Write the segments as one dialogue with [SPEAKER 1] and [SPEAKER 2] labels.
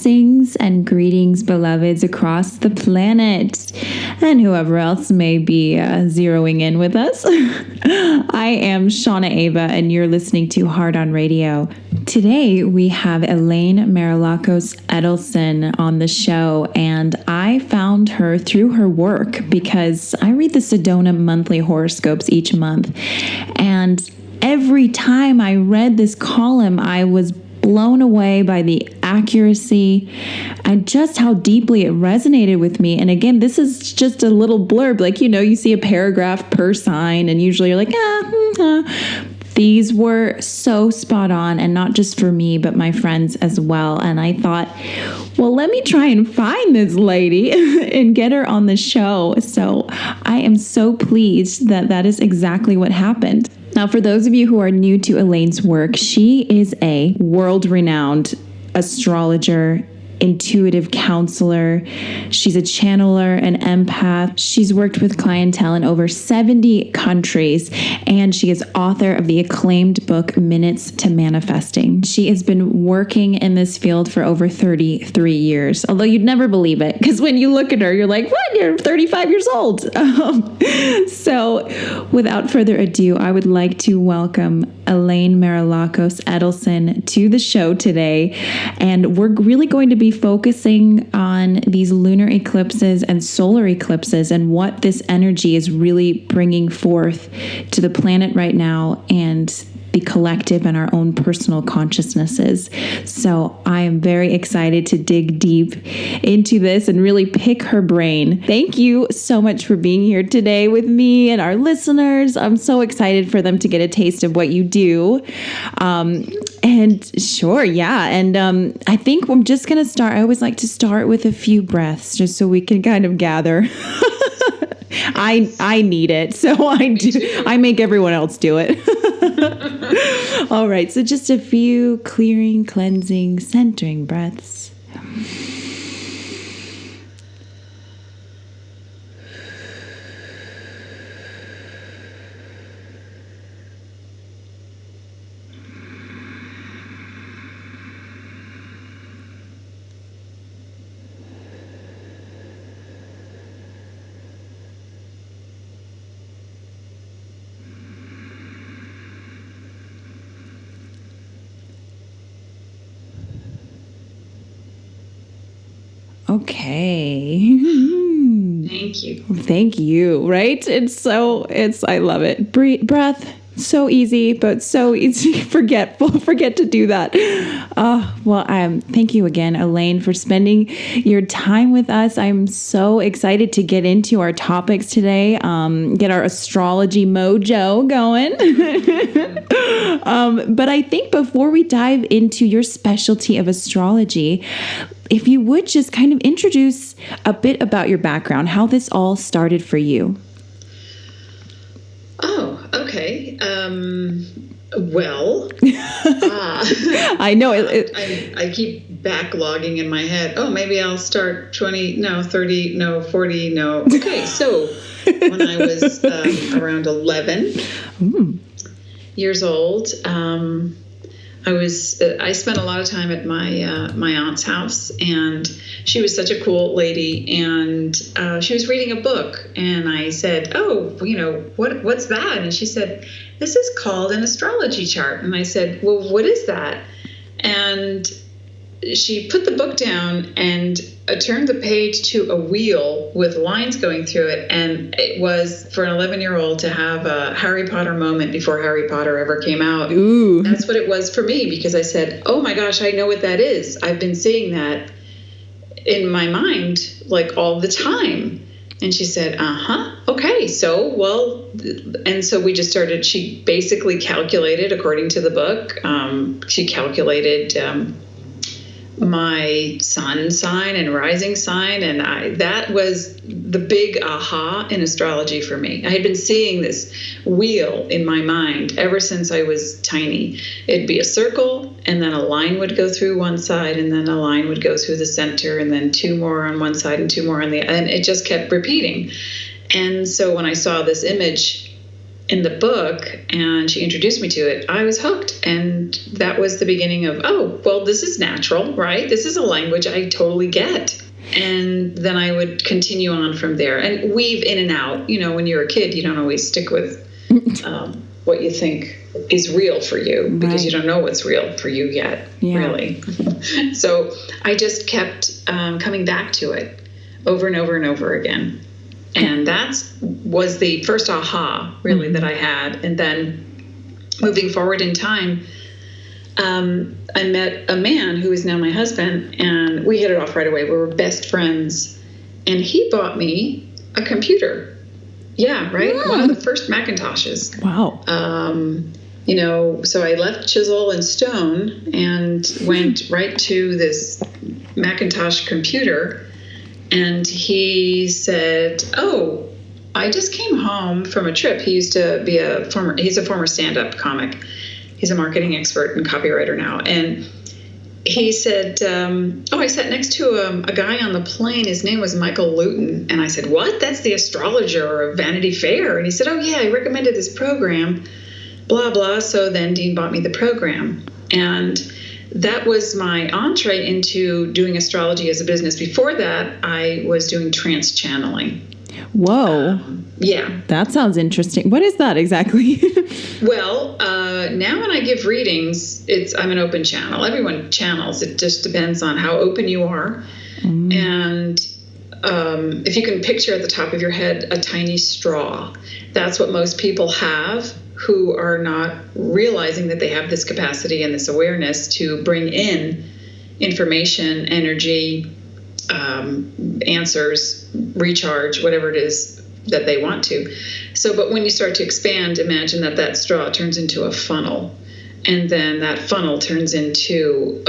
[SPEAKER 1] Blessings and greetings, beloveds across the planet, and whoever else may be zeroing in with us. I am Shauna Ava, and you're listening to Heart on Radio. Today, we have Elaine Marolakos Edelson on the show, and I found her through her work because I read the Sedona monthly horoscopes each month, and every time I read this column, I was blown away by the accuracy and just how deeply it resonated with me. And again, this is just a little blurb. Like, you see a paragraph per sign, and usually you're like, These were so spot on, and not just for me, but my friends as well. And I thought, well, let me try and find this lady and get her on the show. So I am so pleased that that is exactly what happened. Now, for those of you who are new to Elaine's work, she is a world-renowned astrologer, intuitive counselor. She's a channeler, an empath. She's worked with clientele in over 70 countries, and she is author of the acclaimed book, Minutes to Manifesting. She has been working in this field for over 33 years, although you'd never believe it, because when you look at her, you're like, what? You're 35 years old. So without further ado, I would like to welcome Elaine Marolakos Edelson to the show today, and we're really going to be focusing on these lunar eclipses and solar eclipses and what this energy is really bringing forth to the planet right now and the collective and our own personal consciousnesses. So I am very excited to dig deep into this and really pick her brain. Thank you so much for being here today with me and our listeners. I'm so excited for them to get a taste of what you do. And sure, yeah. And I think I'm just going to start. I always like to start with a few breaths just so we can kind of gather. I need it, so I do. I make everyone else do it. All right, so just a few clearing, cleansing, centering breaths.
[SPEAKER 2] Okay. Thank you.
[SPEAKER 1] Thank you. Right? I love it. Breath. So easy, but so easy. Forget to do that. Thank you again, Elaine, for spending your time with us. I'm so excited to get into our topics today. Get our astrology mojo going. But I think before we dive into your specialty of astrology, if you would just kind of introduce a bit about your background, how this all started for you.
[SPEAKER 2] Oh, okay.
[SPEAKER 1] I know.
[SPEAKER 2] I keep backlogging in my head. Oh, maybe I'll start 20, no, 30, no, 40, no. Okay, so when I was around 11 years old, I spent a lot of time at my aunt's house, and she was such a cool lady, and she was reading a book, and I said, what's that? And she said, this is called an astrology chart. And I said, well, what is that? And she put the book down and turned the page to a wheel with lines going through it. And it was for an 11-year-old to have a Harry Potter moment before Harry Potter ever came out.
[SPEAKER 1] Ooh.
[SPEAKER 2] That's what it was for me, because I said, oh my gosh, I know what that is. I've been seeing that in my mind like all the time. And she said, okay, so we just started. She basically calculated, according to the book, she calculated my sun sign and rising sign, and that was the big aha in astrology for me. I had been seeing this wheel in my mind ever since I was tiny. It'd be a circle, and then a line would go through one side, and then a line would go through the center, and then two more on one side and two more on the other, and it just kept repeating. And so when I saw this image in the book and she introduced me to it, I was hooked. And that was the beginning of, oh, well, this is natural, right? This is a language I totally get. And then I would continue on from there and weave in and out. You know, when you're a kid, you don't always stick with what you think is real for you because you don't know what's real for you yet, really. So I just kept coming back to it over and over and over again. And that was the first aha, really, that I had. And then moving forward in time, I met a man who is now my husband, and we hit it off right away. We were best friends. And he bought me a computer. Yeah, right? Yeah. One of the first Macintoshes.
[SPEAKER 1] Wow.
[SPEAKER 2] You know, so I left chisel and stone and went right to this Macintosh computer. And he said, oh, I just came home from a trip. He used to be he's a former stand-up comic. He's a marketing expert and copywriter now. And he said, I sat next to a guy on the plane. His name was Michael Luton. And I said, what? That's the Astrologer of Vanity Fair. And he said, oh, yeah, I recommended this program, blah, blah. So then Dean bought me the program. And that was my entree into doing astrology as a business. Before that, I was doing trance channeling.
[SPEAKER 1] Whoa.
[SPEAKER 2] Yeah.
[SPEAKER 1] That sounds interesting. What is that exactly?
[SPEAKER 2] Well, now when I give readings, I'm an open channel. Everyone channels. It just depends on how open you are. And if you can picture at the top of your head a tiny straw, that's what most people have who are not realizing that they have this capacity and this awareness to bring in information, energy, answers, recharge, whatever it is that they want to. So, but when you start to expand, imagine that straw turns into a funnel, and then that funnel turns into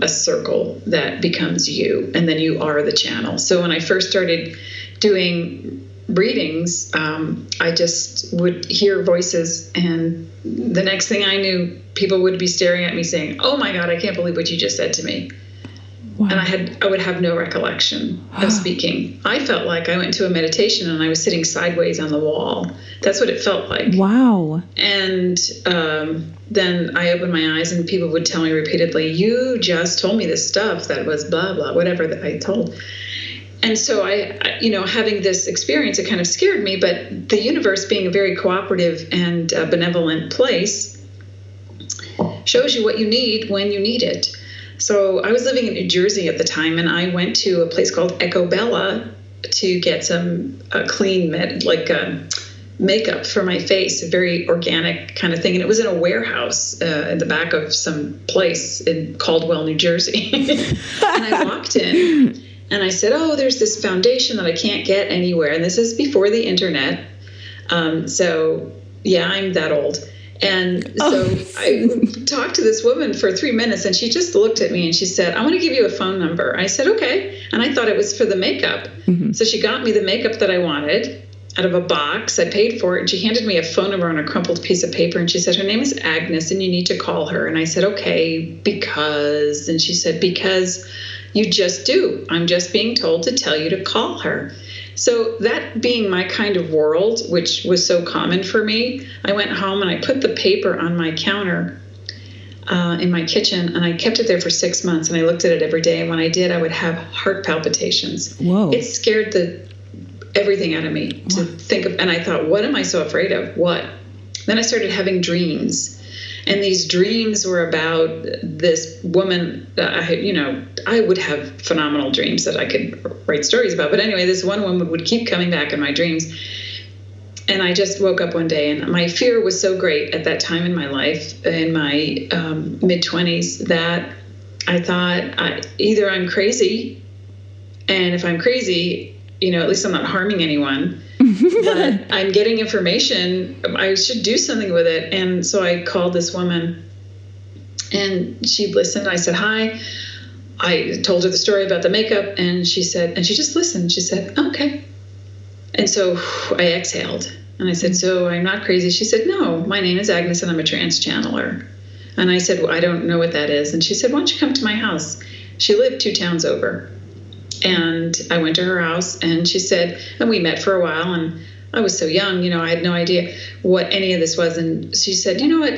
[SPEAKER 2] a circle that becomes you, and then you are the channel. So when I first started doing readings, I just would hear voices, and the next thing I knew, people would be staring at me saying, oh my God, I can't believe what you just said to me. Wow. And I would have no recollection of speaking. I felt like I went into a meditation and I was sitting sideways on the wall. That's what it felt like.
[SPEAKER 1] Wow.
[SPEAKER 2] And then I opened my eyes and people would tell me repeatedly, you just told me this stuff that was blah, blah, whatever that I told. And so I, having this experience, it kind of scared me, but the universe being a very cooperative and benevolent place shows you what you need when you need it. So I was living in New Jersey at the time, and I went to a place called Ecobella to get some clean makeup for my face, a very organic kind of thing. And it was in a warehouse in the back of some place in Caldwell, New Jersey. And I walked in. And I said, oh, there's this foundation that I can't get anywhere. And this is before the internet. So, yeah, I'm that old. And so I talked to this woman for 3 minutes, and she just looked at me and she said, I want to give you a phone number. I said, okay. And I thought it was for the makeup. Mm-hmm. So she got me the makeup that I wanted out of a box. I paid for it, and she handed me a phone number on a crumpled piece of paper. And she said, her name is Agnes, and you need to call her. And I said, okay, because. And she said, because you just do. I'm just being told to tell you to call her. So that being my kind of world, which was so common for me, I went home and I put the paper on my counter in my kitchen, and I kept it there for 6 months, and I looked at it every day. And when I did, I would have heart palpitations.
[SPEAKER 1] Whoa.
[SPEAKER 2] It scared everything out of me to think of. And I thought, what am I so afraid of? What? Then I started having dreams. And these dreams were about this woman. I would have phenomenal dreams that I could write stories about. But anyway, this one woman would keep coming back in my dreams. And I just woke up one day, and my fear was so great at that time in my life, in my mid-20s, that I thought either I'm crazy, and if I'm crazy, at least I'm not harming anyone. But I'm getting information. I should do something with it. And so I called this woman, and she listened. I said, hi. I told her the story about the makeup, and she just listened. She said, okay. And so I exhaled, and I said, so I'm not crazy. She said, no, my name is Agnes, and I'm a trance channeler. And I said, well, I don't know what that is. And she said, why don't you come to my house? She lived 2 towns over. And I went to her house, and she said, and we met for a while, and I was so young, I had no idea what any of this was. And she said, you know what,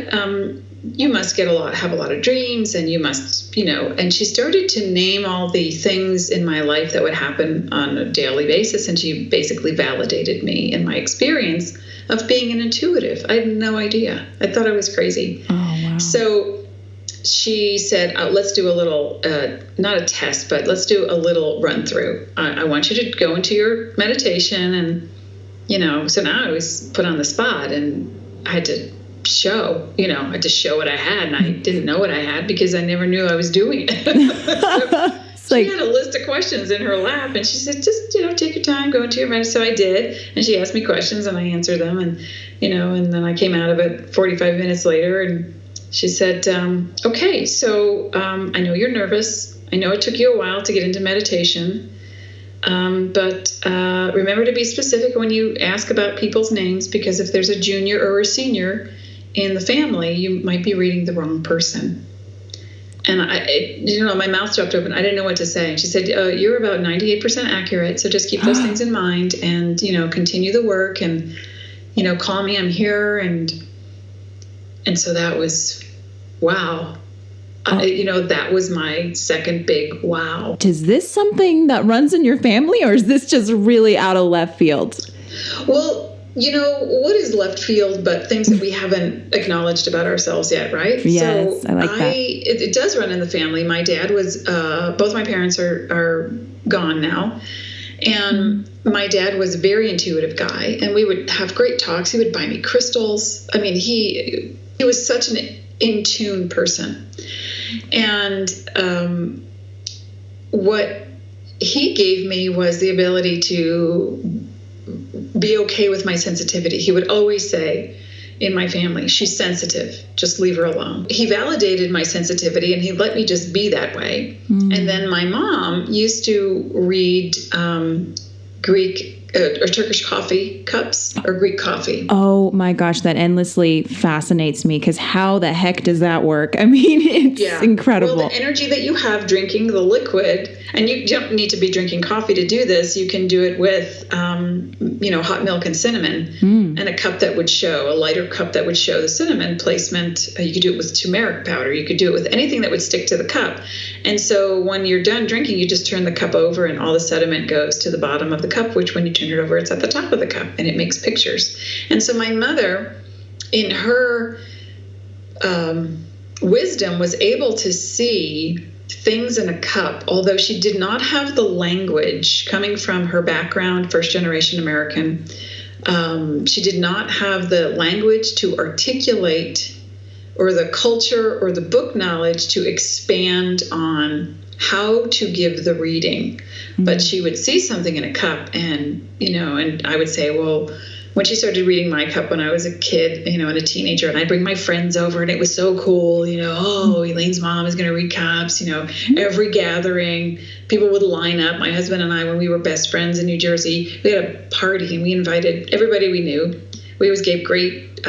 [SPEAKER 2] you must have a lot of dreams, and you must, and she started to name all the things in my life that would happen on a daily basis. And she basically validated me in my experience of being an intuitive. I had no idea. I thought I was crazy.
[SPEAKER 1] Oh, wow.
[SPEAKER 2] So she said, let's do a little, not a test, but let's do a little run through. I want you to go into your meditation. And, so now I was put on the spot, and I had to show what I had. And I didn't know what I had because I never knew I was doing it. So she had a list of questions in her lap, and she said, just, take your time, go into your meditation. So I did. And she asked me questions, and I answered them. And, and then I came out of it 45 minutes later, and she said, okay, so I know you're nervous. I know it took you a while to get into meditation. But remember to be specific when you ask about people's names, because if there's a junior or a senior in the family, you might be reading the wrong person. And my mouth dropped open. I didn't know what to say. And she said, you're about 98% accurate. So just keep those things in mind, and, continue the work, and, call me, I'm here. And so that was, wow. That was my second big wow.
[SPEAKER 1] Is this something that runs in your family, or is this just really out of left field?
[SPEAKER 2] Well, what is left field but things that we haven't acknowledged about ourselves yet, right?
[SPEAKER 1] Yes, I like that.
[SPEAKER 2] It does run in the family. My dad was, both my parents are gone now. And my dad was a very intuitive guy, and we would have great talks. He would buy me crystals. I mean, he was such an in-tune person. And what he gave me was the ability to be okay with my sensitivity. He would always say in my family, she's sensitive, just leave her alone. He validated my sensitivity, and he let me just be that way. And then my mom used to read Greek or Turkish coffee cups, or Greek coffee.
[SPEAKER 1] Oh my gosh, that endlessly fascinates me, because how the heck does that work? I mean, it's incredible.
[SPEAKER 2] Well, the energy that you have drinking the liquid, and you don't need to be drinking coffee to do this. You can do it with, hot milk and cinnamon, and a cup that would show, a lighter cup that would show the cinnamon placement. You could do it with turmeric powder. You could do it with anything that would stick to the cup. And so when you're done drinking, you just turn the cup over, and all the sediment goes to the bottom of the cup, which when you turn it over, it's at the top of the cup, and it makes pictures. And so my mother, in her wisdom, was able to see things in a cup, although she did not have the language coming from her background, first generation American. She did not have the language to articulate, or the culture or the book knowledge to expand on how to give the reading. But she would see something in a cup, and, and I would say, well, when she started reading my cup when I was a kid, and a teenager, and I'd bring my friends over, and it was so cool, Elaine's mom is going to read cups, every gathering, people would line up. My husband and I, when we were best friends in New Jersey, we had a party, and we invited everybody we knew. We always gave great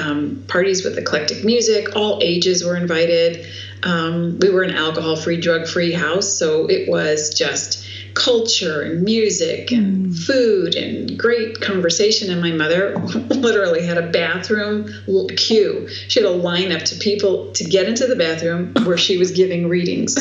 [SPEAKER 2] parties with eclectic music. All ages were invited. We were an alcohol-free, drug-free house, so it was just culture and music and food and great conversation. And my mother literally had a bathroom queue. She had a lineup to people to get into the bathroom where she was giving readings.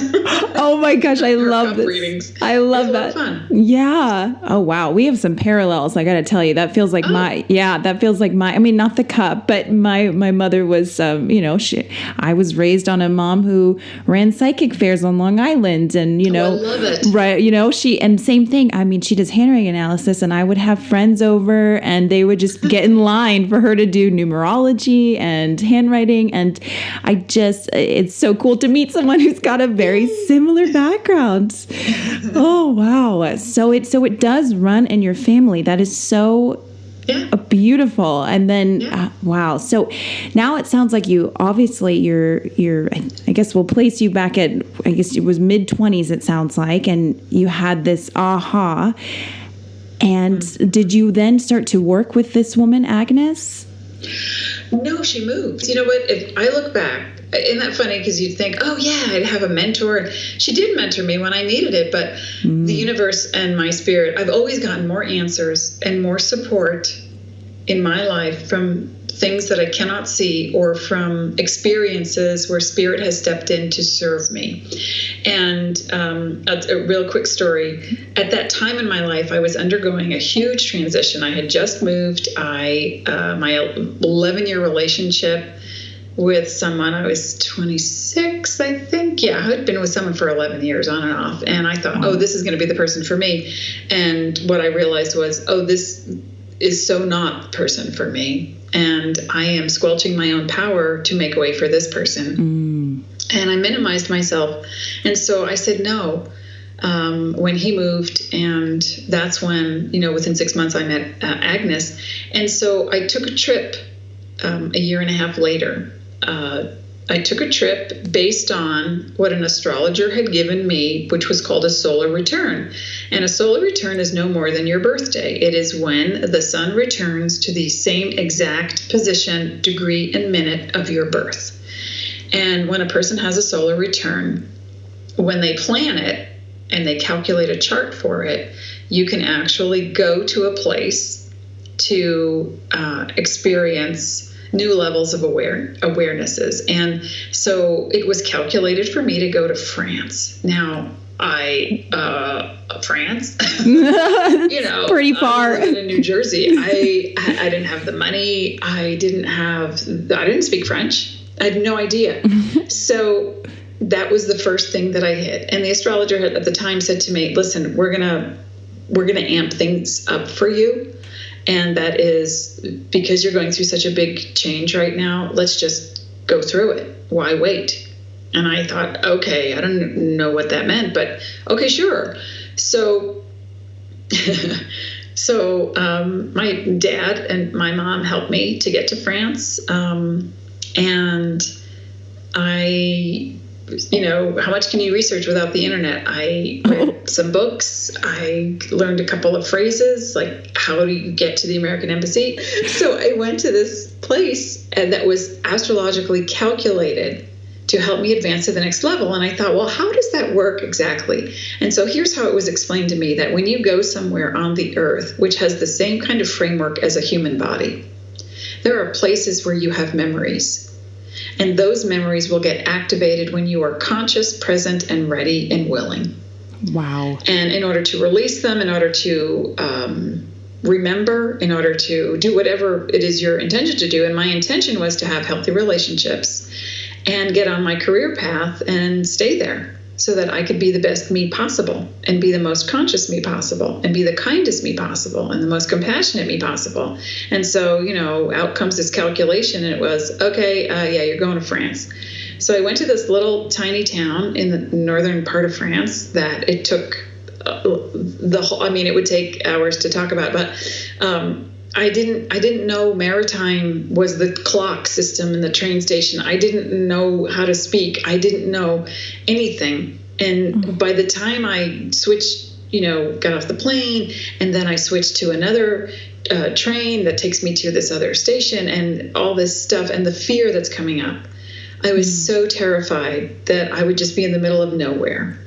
[SPEAKER 1] Oh my gosh, I love this.
[SPEAKER 2] Readings.
[SPEAKER 1] I love that.
[SPEAKER 2] Fun.
[SPEAKER 1] Yeah. Oh wow, we have some parallels. I got to tell you, that feels like I mean, not the cup, but my mother was, I was raised on a mom who ran psychic fairs on Long Island, and
[SPEAKER 2] I love it.
[SPEAKER 1] Right, and same thing. I mean, she does handwriting analysis, and I would have friends over, and they would just get in line for her to do numerology and handwriting. And it's so cool to meet someone who's got a very similar background. Oh, wow. So it does run in your family. That is so beautiful. And then, wow. So now it sounds like you're I guess we'll place you back at, I guess it was mid-20s, it sounds like, and you had this aha. And did you then start to work with this woman, Agnes?
[SPEAKER 2] No, she moved. You know what? If I look back, isn't that funny? Because you'd think, oh yeah, I'd have a mentor. She did mentor me when I needed it, but the universe and my spirit, I've always gotten more answers and more support in my life from things that I cannot see, or from experiences where spirit has stepped in to serve me. And a real quick story. At that time in my life, I was undergoing a huge transition. I had just moved. My 11-year relationship with someone, I was 26, I think. Yeah, I had been with someone for 11 years on and off. And I thought, oh, this is going to be the person for me. And what I realized was, oh, this is so not the person for me. And I am squelching my own power to make way for this person. And I minimized myself. And so I said no when he moved. And that's when, within 6 months I met Agnes. And so I took a trip a year and a half later. I took a trip based on what an astrologer had given me, which was called a solar return. And a solar return is no more than your birthday. It is when the sun returns to the same exact position, degree, and minute of your birth. And when a person has a solar return, when they plan it and they calculate a chart for it, you can actually go to a place to experience new levels of awarenesses. And so it was calculated for me to go to France. Now, France,
[SPEAKER 1] pretty far.
[SPEAKER 2] I lived in New Jersey. I didn't have the money. I didn't speak French. I had no idea. So that was the first thing that I hit. And the astrologer at the time said to me, listen, we're gonna amp things up for you. And that is because you're going through such a big change right now. Let's just go through it. Why wait? And I thought, okay, I don't know what that meant, but okay, sure. So, my dad and my mom helped me to get to France. And I, how much can you research without the internet? I read some books. I learned a couple of phrases, like how do you get to the American Embassy? So I went to this place that was astrologically calculated to help me advance to the next level. And I thought, well, how does that work exactly? And so here's how it was explained to me, that when you go somewhere on the earth, which has the same kind of framework as a human body, there are places where you have memories. And those memories will get activated when you are conscious, present, and ready and willing.
[SPEAKER 1] Wow.
[SPEAKER 2] And in order to release them, in order to remember, in order to do whatever it is your intention to do. And my intention was to have healthy relationships and get on my career path and stay there so that I could be the best me possible and be the most conscious me possible and be the kindest me possible and the most compassionate me possible. And so, out comes this calculation, and it was, okay, yeah, you're going to France. So I went to this little tiny town in the northern part of France that it took it would take hours to talk about, but I didn't know maritime was the clock system in the train station. I didn't know how to speak. I didn't know anything. And by the time I switched, got off the plane, and then I switched to another train that takes me to this other station and all this stuff and the fear that's coming up, I was so terrified that I would just be in the middle of nowhere.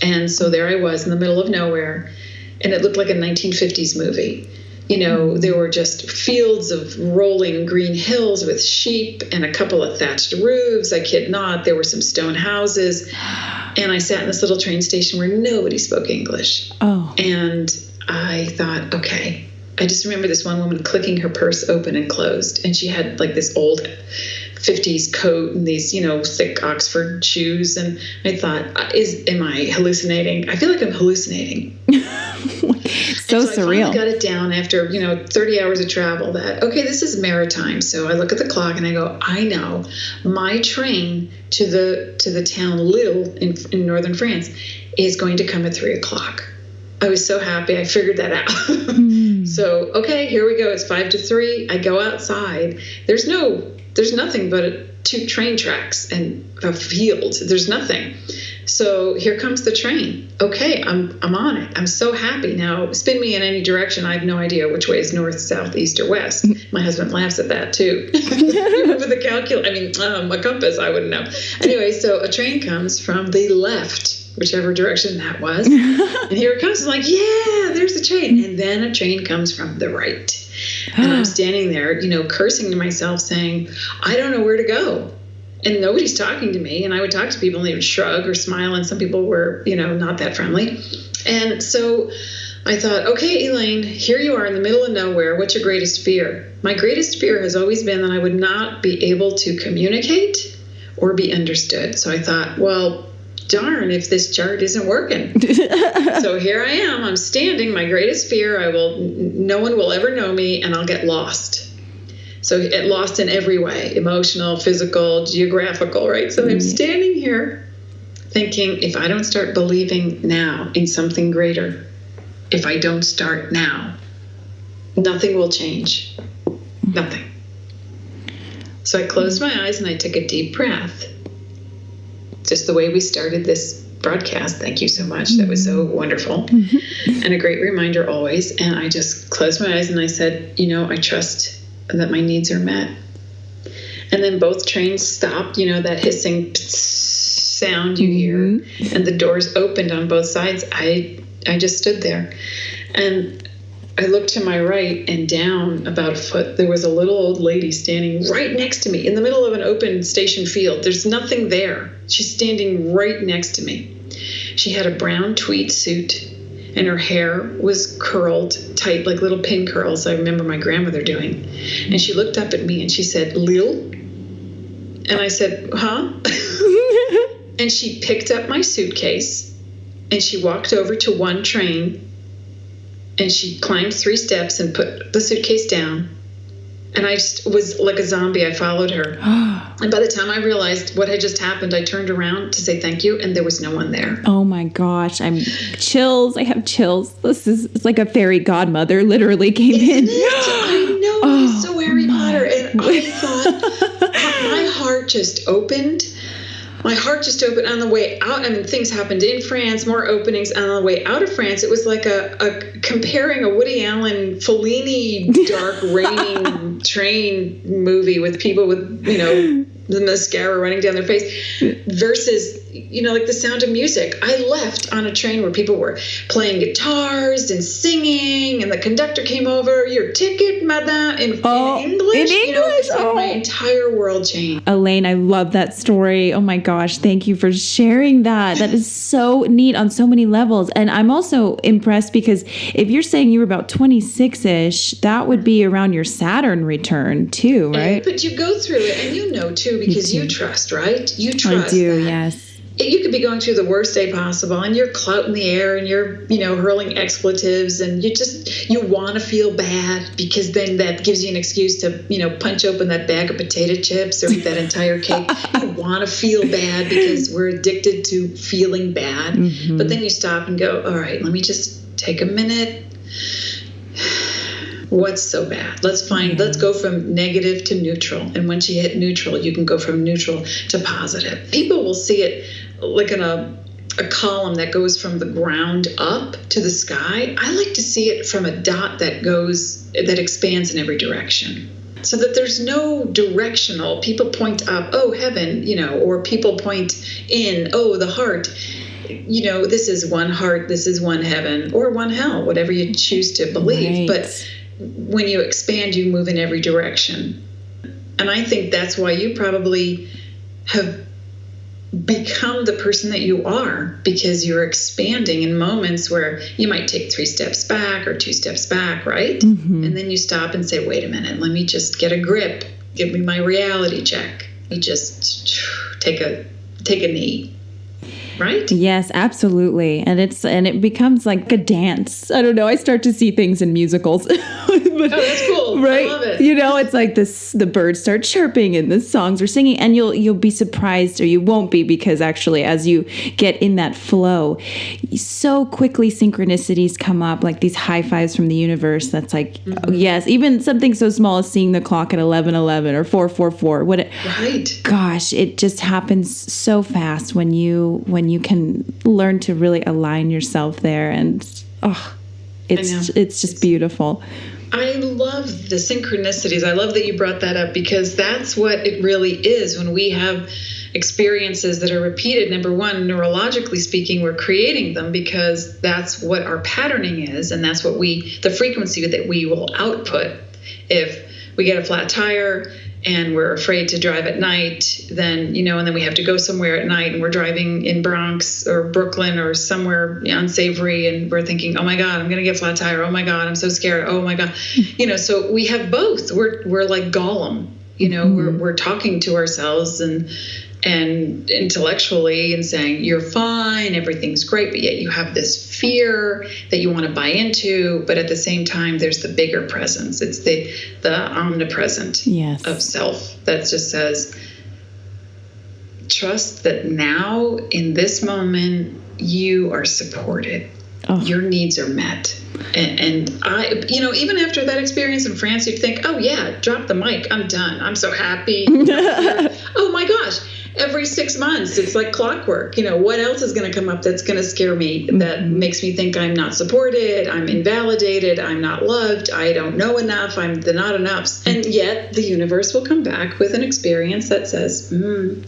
[SPEAKER 2] And so there I was in the middle of nowhere, and it looked like a 1950s movie. There were just fields of rolling green hills with sheep and a couple of thatched roofs. I kid not. There were some stone houses. And I sat in this little train station where nobody spoke English. Oh. And I thought, okay. I just remember this one woman clicking her purse open and closed. And she had like this old 50s coat and these, thick Oxford shoes. And I thought, am I hallucinating? I feel like I'm hallucinating.
[SPEAKER 1] So
[SPEAKER 2] surreal.
[SPEAKER 1] I finally
[SPEAKER 2] got it down after, 30 hours of travel that, okay, this is maritime. So I look at the clock and I go, I know my train to the town Lille in northern France is going to come at 3:00. I was so happy. I figured that out. So, okay, here we go. It's 2 to 3. I go outside. There's nothing but 2 train tracks and a field. There's nothing. So here comes the train. Okay, I'm on it. I'm so happy. Now, spin me in any direction. I have no idea which way is north, south, east, or west. My husband laughs at that, too. With a compass, I wouldn't know. Anyway, so a train comes from the left, whichever direction that was. And here it comes. I'm like, yeah, there's the train. And then a train comes from the right. And I'm standing there, cursing to myself, saying, I don't know where to go. And nobody's talking to me. And I would talk to people and they would shrug or smile. And some people were, not that friendly. And so I thought, okay, Elaine, here you are in the middle of nowhere. What's your greatest fear? My greatest fear has always been that I would not be able to communicate or be understood. So I thought, well, darn, if this chart isn't working. So here I am. I'm standing. My greatest fear, no one will ever know me, and I'll get lost. So lost in every way, emotional, physical, geographical, right? So I'm standing here thinking, if I don't start believing now in something greater, if I don't start now, nothing will change. Nothing. So I closed my eyes and I took a deep breath. Just the way we started this broadcast. Thank you so much. That was so wonderful. And a great reminder always. And I just closed my eyes and I said, I trust that my needs are met. And then both trains stopped, that hissing sound you hear, and the doors opened on both sides. I just stood there. And I looked to my right, and down about a foot, there was a little old lady standing right next to me in the middle of an open station field. There's nothing there. She's standing right next to me. She had a brown tweed suit, and her hair was curled tight, like little pin curls I remember my grandmother doing. And she looked up at me and she said, Lil? And I said, huh? And she picked up my suitcase and she walked over to one train and she climbed 3 steps and put the suitcase down. And I just was like a zombie. I followed her. And by the time I realized what had just happened, I turned around to say thank you, and there was no one there.
[SPEAKER 1] Oh my gosh. Chills. I have chills. It's like a fairy godmother literally came in.
[SPEAKER 2] I know. It's so Harry Potter. And I thought, my heart just opened. My heart just opened on the way out. I mean, things happened in France, more openings. On the way out of France, it was like a comparing a Woody Allen, Fellini, dark, raining train movie with people with, the mascara running down their face versus, like The Sound of Music. I left on a train where people were playing guitars and singing, and the conductor came over, your ticket, madame, in English.
[SPEAKER 1] In English?
[SPEAKER 2] It's like my entire world changed.
[SPEAKER 1] Elaine, I love that story. Oh my gosh. Thank you for sharing that. That is so neat on so many levels. And I'm also impressed because if you're saying you were about 26-ish, that would be around your Saturn return too, right?
[SPEAKER 2] But you go through it and too, because you trust, right? You trust.
[SPEAKER 1] I do, yes.
[SPEAKER 2] You could be going through the worst day possible and you're clout in the air and you're, hurling expletives and you want to feel bad because then that gives you an excuse to, punch open that bag of potato chips or eat that entire cake. You want to feel bad because we're addicted to feeling bad. But then you stop and go, all right, let me just take a minute. What's so bad? Let's go from negative to neutral. And once you hit neutral, you can go from neutral to positive. People will see it like in a column that goes from the ground up to the sky. I like to see it from a dot that expands in every direction. So that there's no directional. People point up, oh, heaven, or people point in, oh, the heart. This is one heart, this is one heaven, or one hell, whatever you choose to believe.
[SPEAKER 1] Right.
[SPEAKER 2] But when you expand, you move in every direction. And I think that's why you probably have become the person that you are, because you're expanding in moments where you might take 3 steps back or 2 steps back, right? And then you stop and say, wait a minute, let me just get a grip. Give me my reality check. You just take a knee. Right?
[SPEAKER 1] Yes, absolutely. And it becomes like a dance. I don't know. I start to see things in musicals.
[SPEAKER 2] But, that's cool.
[SPEAKER 1] Right?
[SPEAKER 2] I love it.
[SPEAKER 1] It's like the birds start chirping and the songs are singing, and you'll be surprised, or you won't be, because actually as you get in that flow, so quickly synchronicities come up, like these high fives from the universe. That's like, yes, even something so small as seeing the clock at 11:11 or 4:44.
[SPEAKER 2] Right.
[SPEAKER 1] Gosh, it just happens so fast when you can learn to really align yourself there, and it's just beautiful.
[SPEAKER 2] I love the synchronicities. I love that you brought that up, because that's what it really is. When we have experiences that are repeated, number one, neurologically speaking, we're creating them because that's what our patterning is, and that's what the frequency that we will output. If we get a flat tire and we're afraid to drive at night, then, and then we have to go somewhere at night and we're driving in Bronx or Brooklyn or somewhere unsavory, and we're thinking, oh my God, I'm going to get a flat tire. Oh my God, I'm so scared. Oh my God. So we have both. We're like Gollum, we're talking to ourselves and intellectually and saying, you're fine, everything's great, but yet you have this fear that you want to buy into. But at the same time, there's the bigger presence. It's the omnipresent of self that just says, trust that now in this moment, you are supported. Oh. Your needs are met. And I, even after that experience in France, you'd think, oh yeah, drop the mic. I'm done. I'm so happy. Oh my gosh. Every 6 months, it's like clockwork. What else is going to come up that's going to scare me, that makes me think I'm not supported, I'm invalidated, I'm not loved, I don't know enough, I'm the not enoughs. And yet the universe will come back with an experience that says,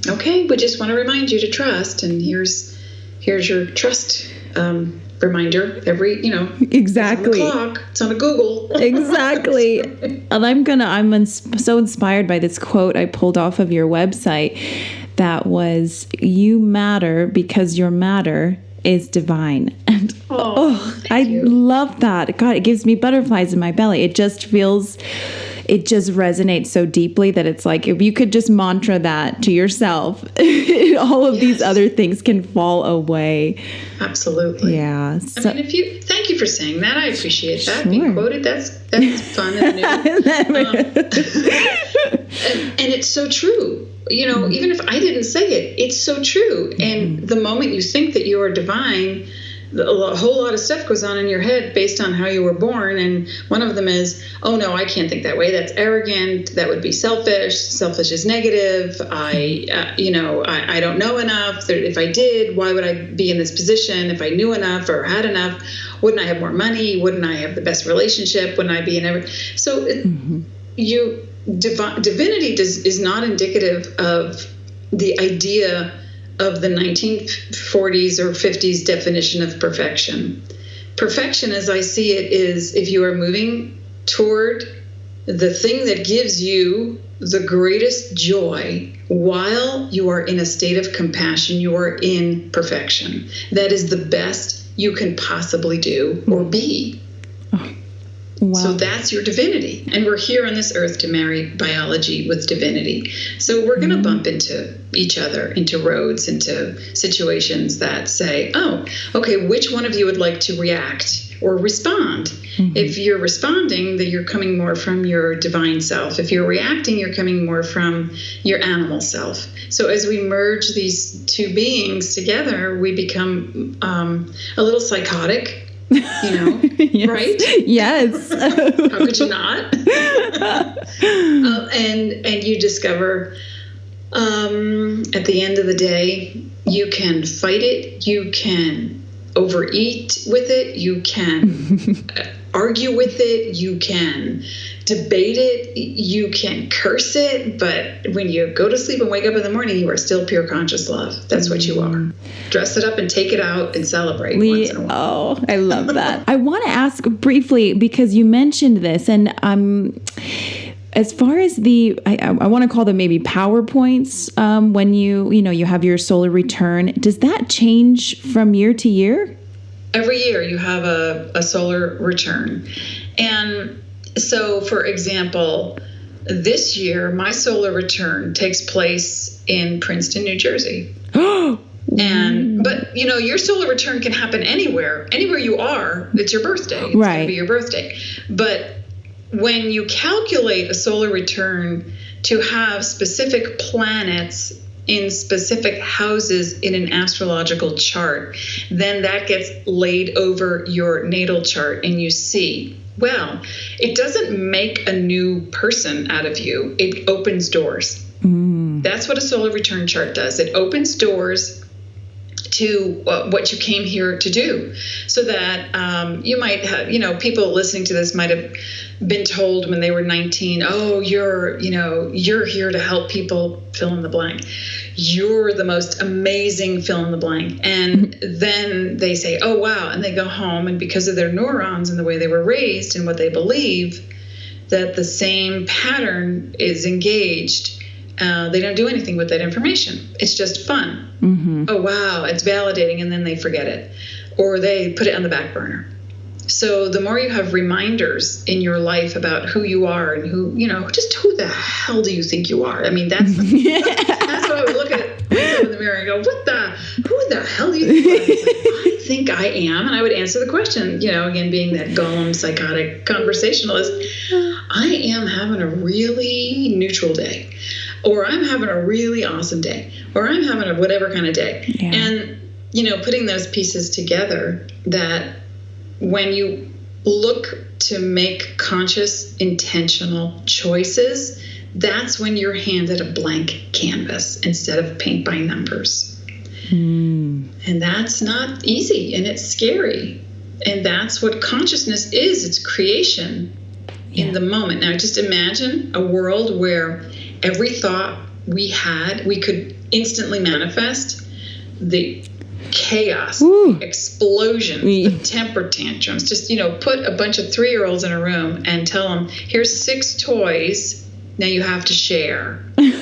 [SPEAKER 2] okay, we just want to remind you to trust. And here's your trust reminder every,
[SPEAKER 1] exactly.
[SPEAKER 2] It's on the clock, it's on a Google.
[SPEAKER 1] Exactly. And I'm so inspired by this quote I pulled off of your website. That was, you matter because your matter is divine. And I love that. God, it gives me butterflies in my belly. It just resonates so deeply that it's like, if you could just mantra that to yourself, all of these other things can fall away.
[SPEAKER 2] Absolutely.
[SPEAKER 1] Yeah. So,
[SPEAKER 2] thank you for saying that. I appreciate that. Sure. Being quoted, that's fun and new. And it's so true. Even if I didn't say it, it's so true. And the moment you think that you are divine, a whole lot of stuff goes on in your head based on how you were born. And one of them is, oh no, I can't think that way. That's arrogant. That would be selfish. Selfish is negative. I don't know enough. If I did, why would I be in this position? If I knew enough or had enough, wouldn't I have more money? Wouldn't I have the best relationship? Wouldn't I be in every? So divinity is not indicative of the idea of the 1940s or 50s definition of perfection. Perfection, as I see it, is if you are moving toward the thing that gives you the greatest joy while you are in a state of compassion, you are in perfection. That is the best you can possibly do or be. Wow. So that's your divinity. And we're here on this earth to marry biology with divinity. So we're going to bump into each other, into roads, into situations that say, oh, okay, which one of you would like to react or respond? If you're responding, then you're coming more from your divine self. If you're reacting, you're coming more from your animal self. So as we merge these two beings together, we become a little psychotic.
[SPEAKER 1] Yes.
[SPEAKER 2] Right?
[SPEAKER 1] Yes.
[SPEAKER 2] How could you not? And you discover at the end of the day, you can fight it, you can overeat with it, you can argue with it, you can debate it, you can curse it, but when you go to sleep and wake up in the morning, you are still pure conscious love. That's what you are. Dress it up and take it out and celebrate once in a while.
[SPEAKER 1] Oh, I love that. I want to ask briefly, because you mentioned this, and as far as I want to call them maybe PowerPoints, when you have your solar return, does that change from year to year?
[SPEAKER 2] Every year you have a solar return. And so, for example, this year, my solar return takes place in Princeton, New Jersey. But your solar return can happen anywhere you are. It's your birthday. It's going to be your birthday. But when you calculate a solar return to have specific planets in specific houses in an astrological chart, then that gets laid over your natal chart, and you see, well, it doesn't make a new person out of you. It opens doors. That's what a solar return chart does. It opens doors to what you came here to do, so that you might have, people listening to this might have been told when they were 19, oh, you're here to help people fill in the blank. You're the most amazing fill in the blank. And then they say, oh, wow. And they go home, and because of their neurons and the way they were raised and what they believe, that the same pattern is engaged, they don't do anything with that information. It's just fun.
[SPEAKER 1] Mm-hmm.
[SPEAKER 2] Oh, wow, it's validating, and then they forget it. Or they put it on the back burner. So the more you have reminders in your life about who you are and who the hell do you think you are? I mean, that's what I would look at myself in the mirror and go, who the hell do you think you are? I think I am. And I would answer the question, again, being that Gollum psychotic conversationalist, I am having a really neutral day, or I'm having a really awesome day, or I'm having a whatever kind of day.
[SPEAKER 1] Yeah.
[SPEAKER 2] And, putting those pieces together, that when you look to make conscious, intentional choices, that's when you're handed a blank canvas instead of paint by numbers. And that's not easy, and it's scary. And that's what consciousness is. It's creation in the moment. Now, just imagine a world where every thought we had, we could instantly manifest. The chaos, explosions, the temper tantrums. Just, put a bunch of 3-year-olds in a room and tell them, here's 6 toys, now you have to share. And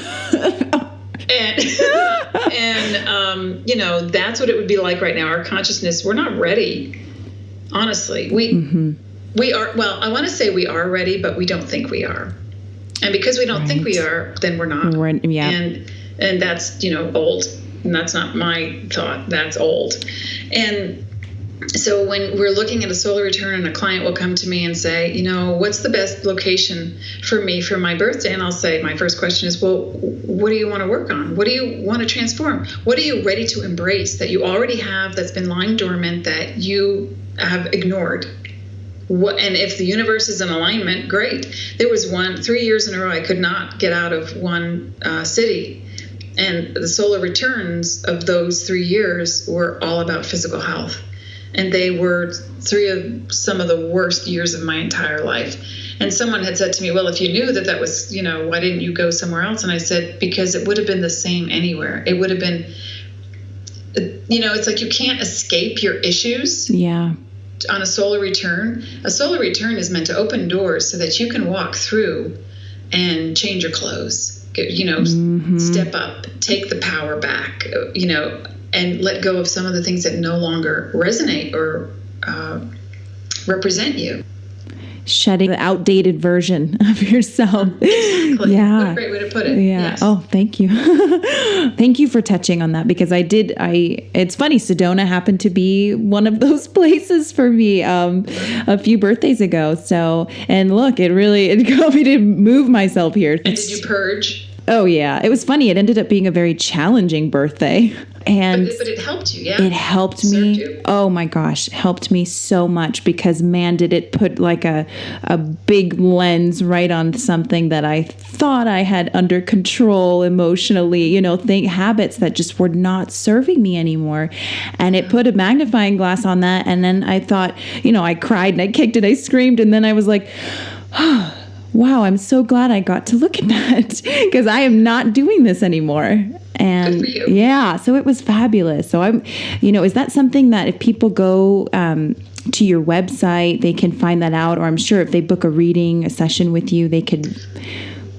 [SPEAKER 2] that's what it would be like right now. Our consciousness, we're not ready. Honestly, we are, well, I want to say we are ready, but we don't think we are. And because we don't think we are, then we're not. And that's, old. And that's not my thought. That's old. And so when we're looking at a solar return and a client will come to me and say, what's the best location for me for my birthday? And I'll say, my first question is, well, what do you want to work on? What do you want to transform? What are you ready to embrace that you already have, that's been lying dormant, that you have ignored? And if the universe is in alignment, great. There was 3 years in a row I could not get out of one city. And the solar returns of those 3 years were all about physical health. And they were some of the worst years of my entire life. And someone had said to me, well, if you knew that was, why didn't you go somewhere else? And I said, because it would have been the same anywhere. It would have been, it's like you can't escape your issues.
[SPEAKER 1] Yeah.
[SPEAKER 2] On a solar return. A solar return is meant to open doors so that you can walk through and change your clothes. Step up, take the power back, and let go of some of the things that no longer resonate or represent you.
[SPEAKER 1] Shedding the outdated version of yourself.
[SPEAKER 2] Exactly.
[SPEAKER 1] Yeah.
[SPEAKER 2] What a great way to put it.
[SPEAKER 1] Yeah.
[SPEAKER 2] Yes.
[SPEAKER 1] Oh, thank you. Thank you for touching on that, because it's funny. Sedona happened to be one of those places for me a few birthdays ago. So, and look, it got me to move myself here.
[SPEAKER 2] And did you purge?
[SPEAKER 1] Oh, yeah. It was funny. It ended up being a very challenging birthday. And
[SPEAKER 2] but it helped you, yeah?
[SPEAKER 1] It helped me. Oh, my gosh. Helped me so much, because, man, did it put like a big lens right on something that I thought I had under control emotionally, habits that just were not serving me anymore. And it put a magnifying glass on that. And then I thought, I cried and I kicked and I screamed. And then I was like, oh, wow, I'm so glad I got to look at that, because I am not doing this anymore. And yeah, so it was fabulous. So is that something that if people go to your website, they can find that out? Or I'm sure if they book a session with you, they could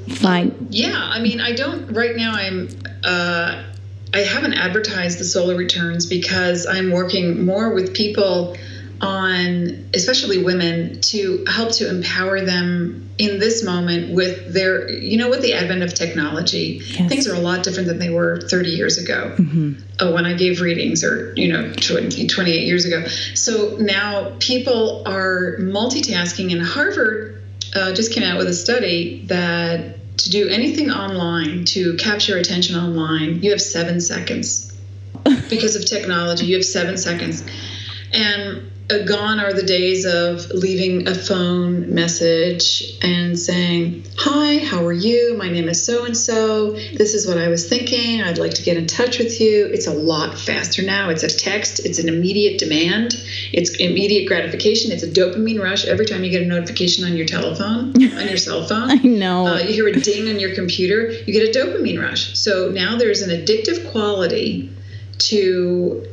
[SPEAKER 1] find.
[SPEAKER 2] Yeah. I mean, I don't, right now I haven't advertised the solar returns because I'm working more with people on, especially women, to help to empower them in this moment with their, with the advent of technology. Yes. Things are a lot different than they were 30 years ago. Mm-hmm. When I gave readings, or 28 years ago. So now people are multitasking, and Harvard just came out with a study that to do anything online, to capture attention online, you have 7 seconds. Because of technology, you have 7 seconds. And gone are the days of leaving a phone message and saying, hi, how are you? My name is so-and-so. This is what I was thinking. I'd like to get in touch with you. It's a lot faster now. It's a text. It's an immediate demand. It's immediate gratification. It's a dopamine rush every time you get a notification on your telephone, on your cell phone.
[SPEAKER 1] I know.
[SPEAKER 2] You hear a ding on your computer, you get a dopamine rush. So now there's an addictive quality to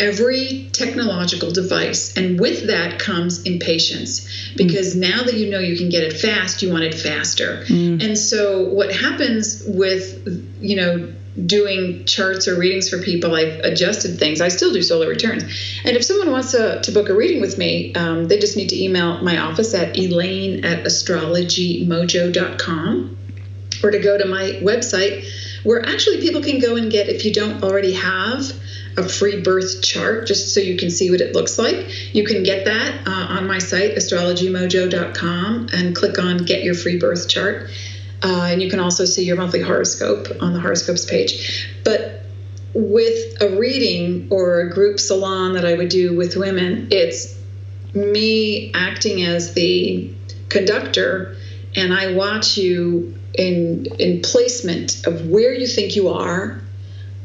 [SPEAKER 2] every technological device. And with that comes impatience, because now that you know you can get it fast, you want it faster. And so what happens with, doing charts or readings for people, I've adjusted things. I still do solar returns. And if someone wants to book a reading with me, they just need to email my office at Elaine@astrologymojo.com, or to go to my website, where actually people can go and get, if you don't already have a free birth chart, just so you can see what it looks like. You can get that on my site, astrologymojo.com, and click on Get Your Free Birth Chart. And you can also see your monthly horoscope on the horoscopes page. But with a reading or a group salon that I would do with women, it's me acting as the conductor, and I watch you in placement of where you think you are,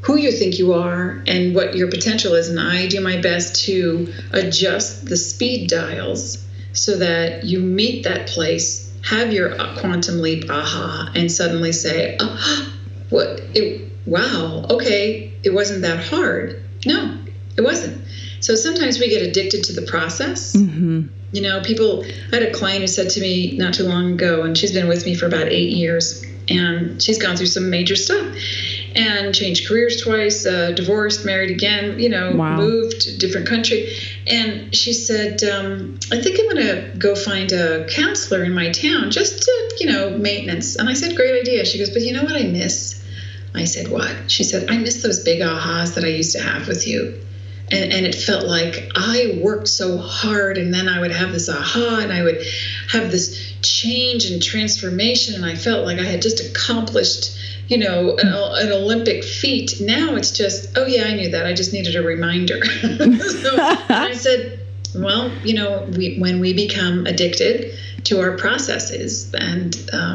[SPEAKER 2] who you think you are, and what your potential is. And I do my best to adjust the speed dials so that you meet that place, have your quantum leap aha, and suddenly say, wow, okay, it wasn't that hard. No, it wasn't. So sometimes we get addicted to the process. People, I had a client who said to me not too long ago, and she's been with me for about 8 years, and she's gone through some major stuff and changed careers twice, divorced, married again, moved to a different country. And she said, I think I'm going to go find a counselor in my town just to, maintenance. And I said, great idea. She goes, but you know what I miss? I said, what? She said, I miss those big ahas that I used to have with you. And it felt like I worked so hard, and then I would have this aha, and I would have this change and transformation, and I felt like I had just accomplished, an Olympic feat. Now it's just, oh yeah, I knew that. I just needed a reminder. So I said, well, when we become addicted to our processes, and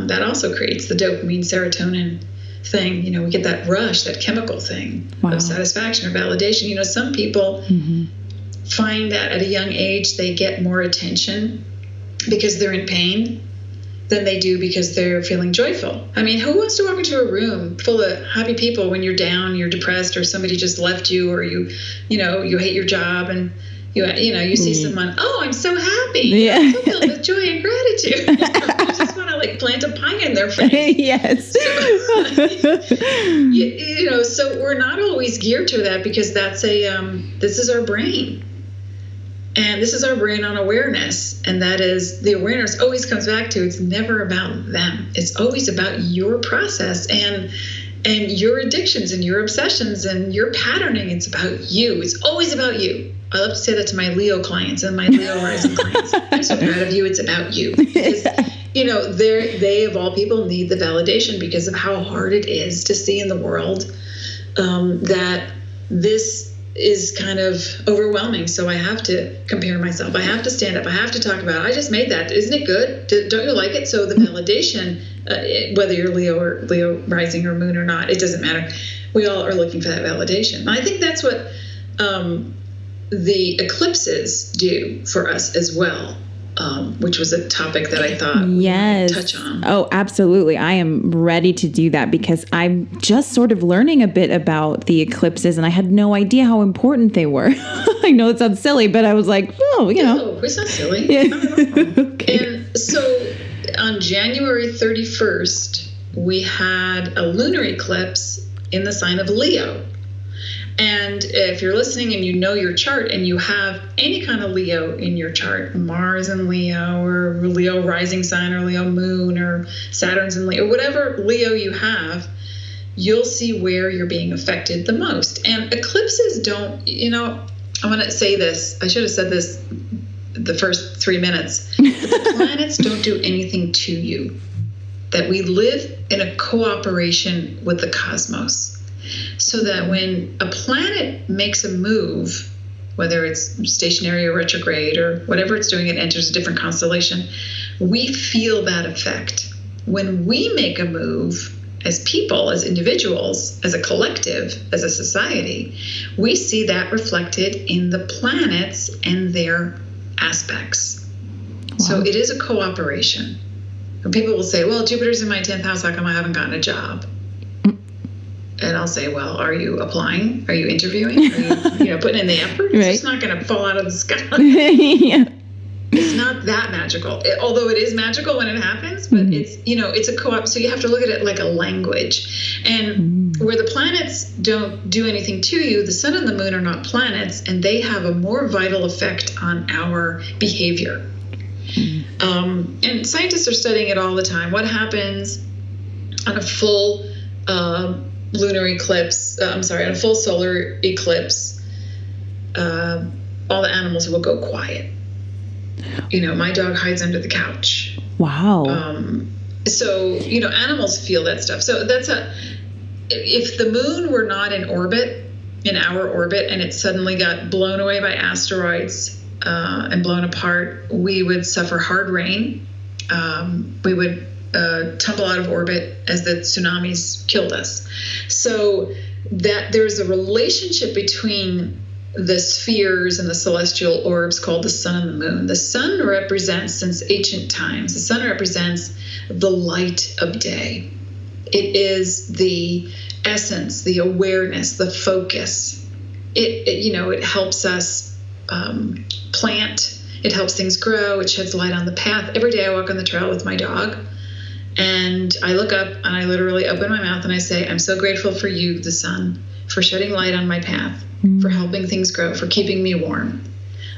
[SPEAKER 2] that also creates the dopamine, serotonin thing, we get that rush, that chemical thing of satisfaction or validation. Some people find that at a young age they get more attention because they're in pain than they do because they're feeling joyful. I mean, who wants to walk into a room full of happy people when you're down, you're depressed, or somebody just left you, or you hate your job, and you see someone, oh, I'm so happy. I'm so filled with joy and gratitude. You just want to plant a pie in their face.
[SPEAKER 1] Yes.
[SPEAKER 2] So we're not always geared to that, because that's this is our brain. And this is our brain on awareness. And that is, the awareness always comes back to, it's never about them. It's always about your process and your addictions and your obsessions and your patterning. It's about you. It's always about you. I love to say that to my Leo clients and my Leo rising clients. I'm so proud of you. It's about you. Because, they of all people need the validation because of how hard it is to see in the world that this is kind of overwhelming. So I have to compare myself. I have to stand up. I have to talk about it. I just made that. Isn't it good? Don't you like it? So the validation, whether you're Leo rising or moon or not, it doesn't matter. We all are looking for that validation. And I think that's what the eclipses do for us as well. Which was a topic that I thought we might touch on.
[SPEAKER 1] Oh, absolutely. I am ready to do that because I'm just sort of learning a bit about the eclipses, and I had no idea how important they were. I know it sounds silly, but I was like,
[SPEAKER 2] No, it's not silly.
[SPEAKER 1] Yeah.
[SPEAKER 2] Okay. And so on January 31st, we had a lunar eclipse in the sign of Leo. And if you're listening and you know your chart and you have any kind of Leo in your chart, Mars in Leo, or Leo rising sign, or Leo moon, or Saturn's in Leo, whatever Leo you have, you'll see where you're being affected the most. And eclipses don't, I want to say this. I should have said this the first 3 minutes. But the planets don't do anything to you. That we live in a cooperation with the cosmos. So that when a planet makes a move, whether it's stationary or retrograde or whatever it's doing, it enters a different constellation, we feel that effect. When we make a move as people, as individuals, as a collective, as a society, we see that reflected in the planets and their aspects. Wow. So it is a cooperation. And people will say, well, Jupiter's in my 10th house, how come I haven't gotten a job? And I'll say, well, are you applying? Are you interviewing? Are you putting in the effort? It's just not going to fall out of the sky.
[SPEAKER 1] Yeah.
[SPEAKER 2] It's not that magical, although it is magical when it happens, but it's a co-op. So you have to look at it like a language. And where the planets don't do anything to you, the sun and the moon are not planets, and they have a more vital effect on our behavior. And scientists are studying it all the time. What happens on a full lunar eclipse, on a full solar eclipse, all the animals will go quiet. My dog hides under the couch.
[SPEAKER 1] Wow.
[SPEAKER 2] So, animals feel that stuff. So if the moon were not in our orbit, and it suddenly got blown away by asteroids and blown apart, we would suffer hard rain. We would tumble out of orbit as the tsunamis killed us. So that there's a relationship between the spheres and the celestial orbs called the sun and the moon. The sun represents, since ancient times, the sun represents the light of day. It is the essence, the awareness, the focus. It helps us plant. It helps things grow. It sheds light on the path. Every day I walk on the trail with my dog, and I look up and I literally open my mouth and I say, I'm so grateful for you, the sun, for shedding light on my path, for helping things grow, for keeping me warm.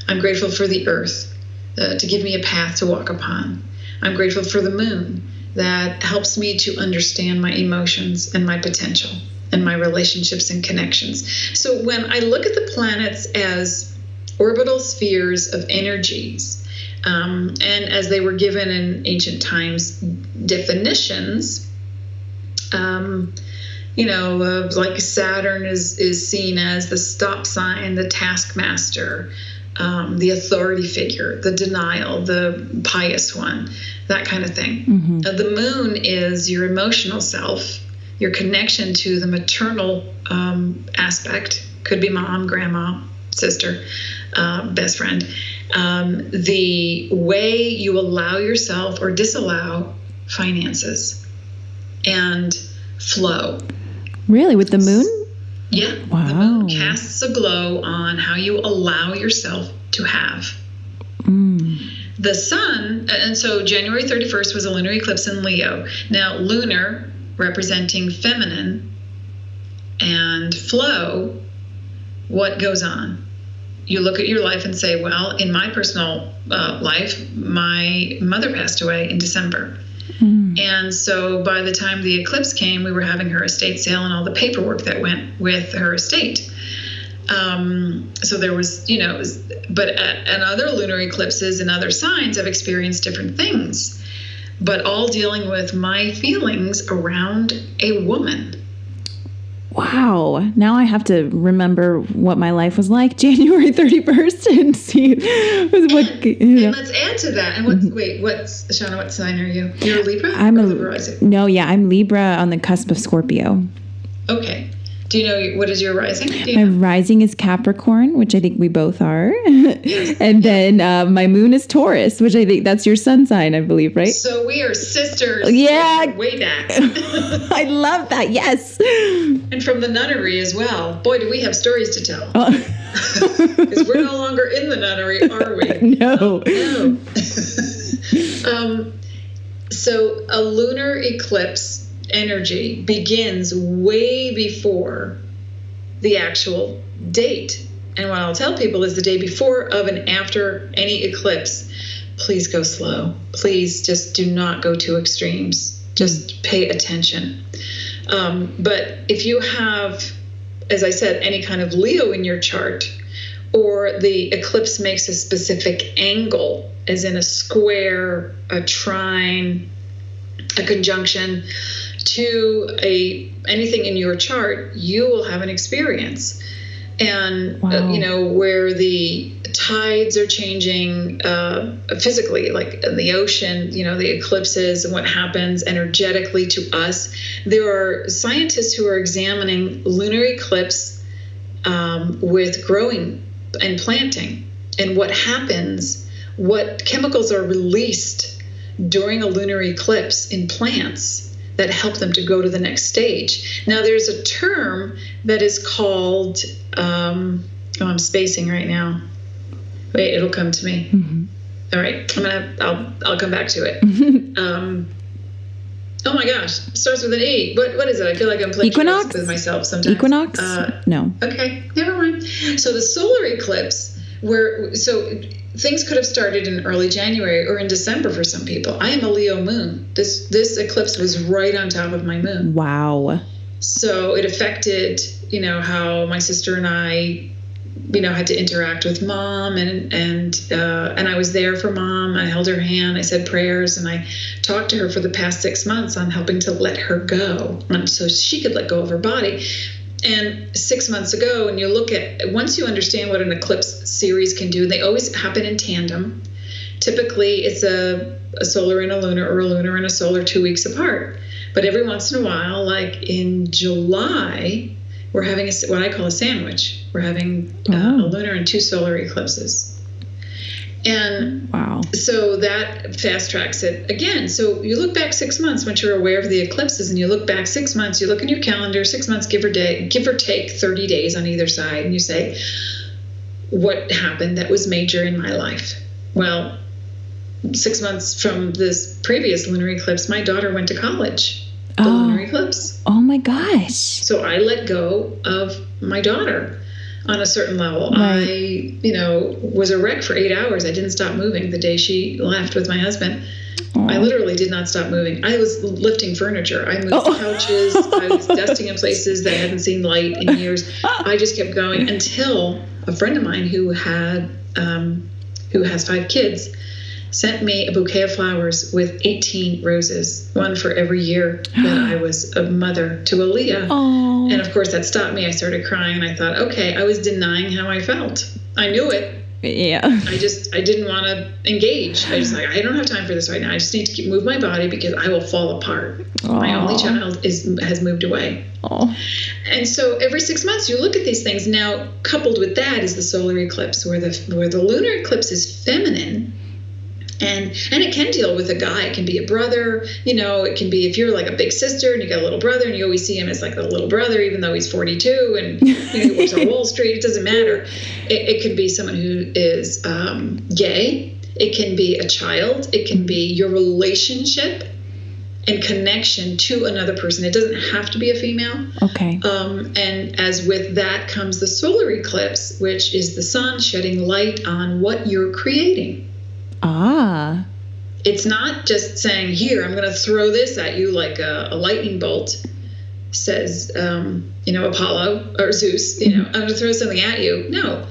[SPEAKER 2] I'm grateful for the earth to give me a path to walk upon. I'm grateful for the moon that helps me to understand my emotions and my potential and my relationships and connections. So when I look at the planets as orbital spheres of energies, and as they were given in ancient times definitions, like Saturn is seen as the stop sign, the taskmaster, the authority figure, the denial, the pious one, that kind of thing. The moon is your emotional self, your connection to the maternal aspect, could be mom, grandma, sister, best friend. The way you allow yourself or disallow finances and flow.
[SPEAKER 1] Really? With the moon?
[SPEAKER 2] Yeah.
[SPEAKER 1] Wow.
[SPEAKER 2] The moon casts a glow on how you allow yourself to have. The sun, and so January 31st was a lunar eclipse in Leo. Now, lunar representing feminine and flow, what goes on? You look at your life and say, well, in my personal life, my mother passed away in December. And so by the time the eclipse came, we were having her estate sale and all the paperwork that went with her estate. So there was, but and other lunar eclipses and other signs have experienced different things, but all dealing with my feelings around a woman.
[SPEAKER 1] Wow. Now I have to remember what my life was like January 31st and see what.
[SPEAKER 2] And let's add to that. And Shauna, what sign are you? You're a Libra?
[SPEAKER 1] I'm I'm Libra on the cusp of Scorpio.
[SPEAKER 2] Okay. Do you know what is your rising?
[SPEAKER 1] My rising is Capricorn, which I think we both are. Yes. And then my moon is Taurus, which I think that's your sun sign, I believe, right?
[SPEAKER 2] So we are sisters.
[SPEAKER 1] Yeah.
[SPEAKER 2] Way back.
[SPEAKER 1] I love that. Yes.
[SPEAKER 2] And from the nunnery as well. Boy, do we have stories to tell. Because we're no longer in the nunnery, are we?
[SPEAKER 1] No.
[SPEAKER 2] No. So a lunar eclipse energy begins way before the actual date. And what I'll tell people is the day before, of, and after any eclipse, please go slow. Please just do not go to extremes. Just pay attention. But if you have, as I said, any kind of Leo in your chart, or the eclipse makes a specific angle, as in a square, a trine, a conjunction, to anything in your chart, you will have an experience. And,
[SPEAKER 1] wow.
[SPEAKER 2] Where the tides are changing physically, like in the ocean, the eclipses and what happens energetically to us. There are scientists who are examining lunar eclipse with growing and planting, and what happens, what chemicals are released during a lunar eclipse in plants that help them to go to the next stage. Now, there's a term that is called, I'm spacing right now. Wait, it'll come to me. All right, I'll come back to it. Oh my gosh, it starts with an E. What is it? I feel like I'm playing with myself sometimes.
[SPEAKER 1] Equinox? No.
[SPEAKER 2] Okay, never mind. So the solar eclipse, so things could have started in early January or in December for some people. I am a Leo moon. This eclipse was right on top of my moon.
[SPEAKER 1] Wow.
[SPEAKER 2] So it affected, how my sister and I, had to interact with mom, and I was there for mom. I held her hand, I said prayers, and I talked to her for the past 6 months on helping to let her go, so she could let go of her body. And 6 months ago, and you look at, once you understand what an eclipse series can do, they always happen in tandem. Typically, it's a solar and a lunar, or a lunar and a solar 2 weeks apart. But every once in a while, like in July, we're having what I call a sandwich. We're having a lunar and 2 solar eclipses. And
[SPEAKER 1] wow.
[SPEAKER 2] So that fast tracks it again. So you look back 6 months once you're aware of the eclipses, and you look back 6 months, you look in your calendar, 6 months, give or take 30 days on either side, and you say, what happened that was major in my life? Well, 6 months from this previous lunar eclipse, my daughter went to college. The lunar eclipse.
[SPEAKER 1] Oh my gosh.
[SPEAKER 2] So I let go of my daughter on a certain level.
[SPEAKER 1] Right.
[SPEAKER 2] I, was a wreck for 8 hours. I didn't stop moving the day she left with my husband. Aww. I literally did not stop moving. I was lifting furniture. I moved couches. I was dusting in places that hadn't seen light in years. I just kept going until a friend of mine who has 5 kids sent me a bouquet of flowers with 18 roses, one for every year that I was a mother to a Leah.
[SPEAKER 1] Aww.
[SPEAKER 2] And of course that stopped me. I started crying, and I thought, okay, I was denying how I felt. I knew it.
[SPEAKER 1] Yeah.
[SPEAKER 2] I didn't want to engage. I just I don't have time for this right now. I just need to move my body because I will fall apart. Aww. My only child has moved away.
[SPEAKER 1] Aww.
[SPEAKER 2] And so every 6 months you look at these things. Now, coupled with that is the solar eclipse, where the lunar eclipse is feminine. And it can deal with a guy. It can be a brother. It can be if you're like a big sister and you got a little brother, and you always see him as like a little brother, even though he's 42 and he works on Wall Street. It doesn't matter. It could be someone who is gay. It can be a child. It can be your relationship and connection to another person. It doesn't have to be a female.
[SPEAKER 1] Okay.
[SPEAKER 2] And as with that comes the solar eclipse, which is the sun shedding light on what you're creating.
[SPEAKER 1] Ah.
[SPEAKER 2] It's not just saying, here, I'm going to throw this at you like a lightning bolt, says, Apollo or Zeus, I'm going to throw something at you. No,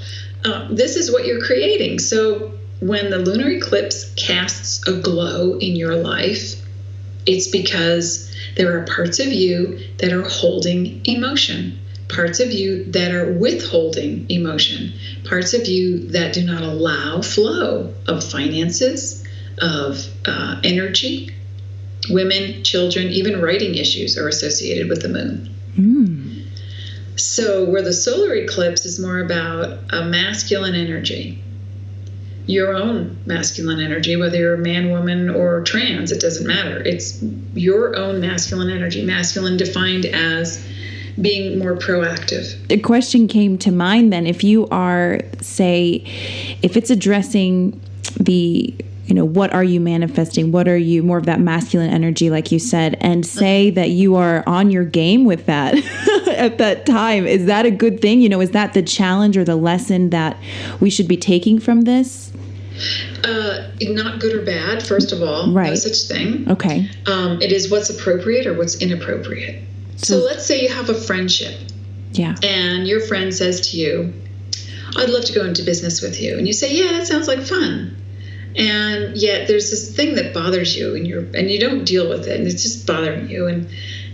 [SPEAKER 2] this is what you're creating. So when the lunar eclipse casts a glow in your life, it's because there are parts of you that are holding emotion, parts of you that are withholding emotion, parts of you that do not allow flow of finances, of energy. Women, children, even writing issues are associated with the moon.
[SPEAKER 1] Mm.
[SPEAKER 2] So where the solar eclipse is more about a masculine energy, your own masculine energy, whether you're a man, woman, or trans, it doesn't matter. It's your own masculine energy, masculine defined as being more proactive.
[SPEAKER 1] The question came to mind then, if you are, say, if it's addressing the, what are you manifesting? What are you, more of that masculine energy, like you said, and say that you are on your game with that at that time, is that a good thing? Is that the challenge or the lesson that we should be taking from this?
[SPEAKER 2] Not good or bad, first of all.
[SPEAKER 1] Right.
[SPEAKER 2] No such thing.
[SPEAKER 1] Okay.
[SPEAKER 2] It is what's appropriate or what's inappropriate. So let's say you have a friendship.
[SPEAKER 1] Yeah.
[SPEAKER 2] And your friend says to you, I'd love to go into business with you. And you say, yeah, that sounds like fun. And yet there's this thing that bothers you, and you don't deal with it, and it's just bothering you. And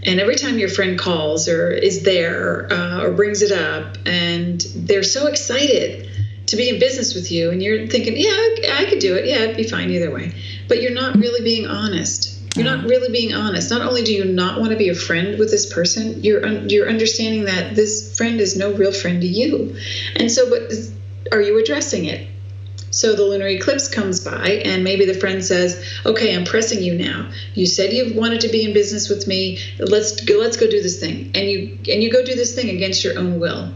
[SPEAKER 2] every time your friend calls or is there or brings it up, and they're so excited to be in business with you, and you're thinking, yeah, I could do it. Yeah, it'd be fine either way. But you're not really being honest. You're not really being honest. Not only do you not want to be a friend with this person, you're understanding that this friend is no real friend to you. And so, but are you addressing it? So the lunar eclipse comes by, and maybe the friend says, okay, I'm pressing you now. You said you wanted to be in business with me. Let's go do this thing. And you go do this thing against your own will.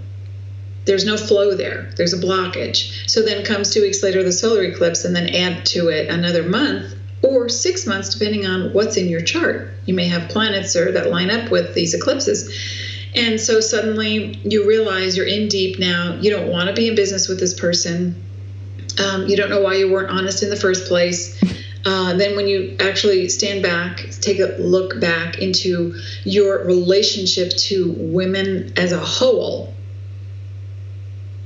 [SPEAKER 2] There's no flow there. There's a blockage. So then comes 2 weeks later the solar eclipse, and then add to it another month or 6 months, depending on what's in your chart. You may have planets that line up with these eclipses. And so suddenly you realize you're in deep now. You don't want to be in business with this person. You don't know why you weren't honest in the first place. Then when you actually stand back, take a look back into your relationship to women as a whole,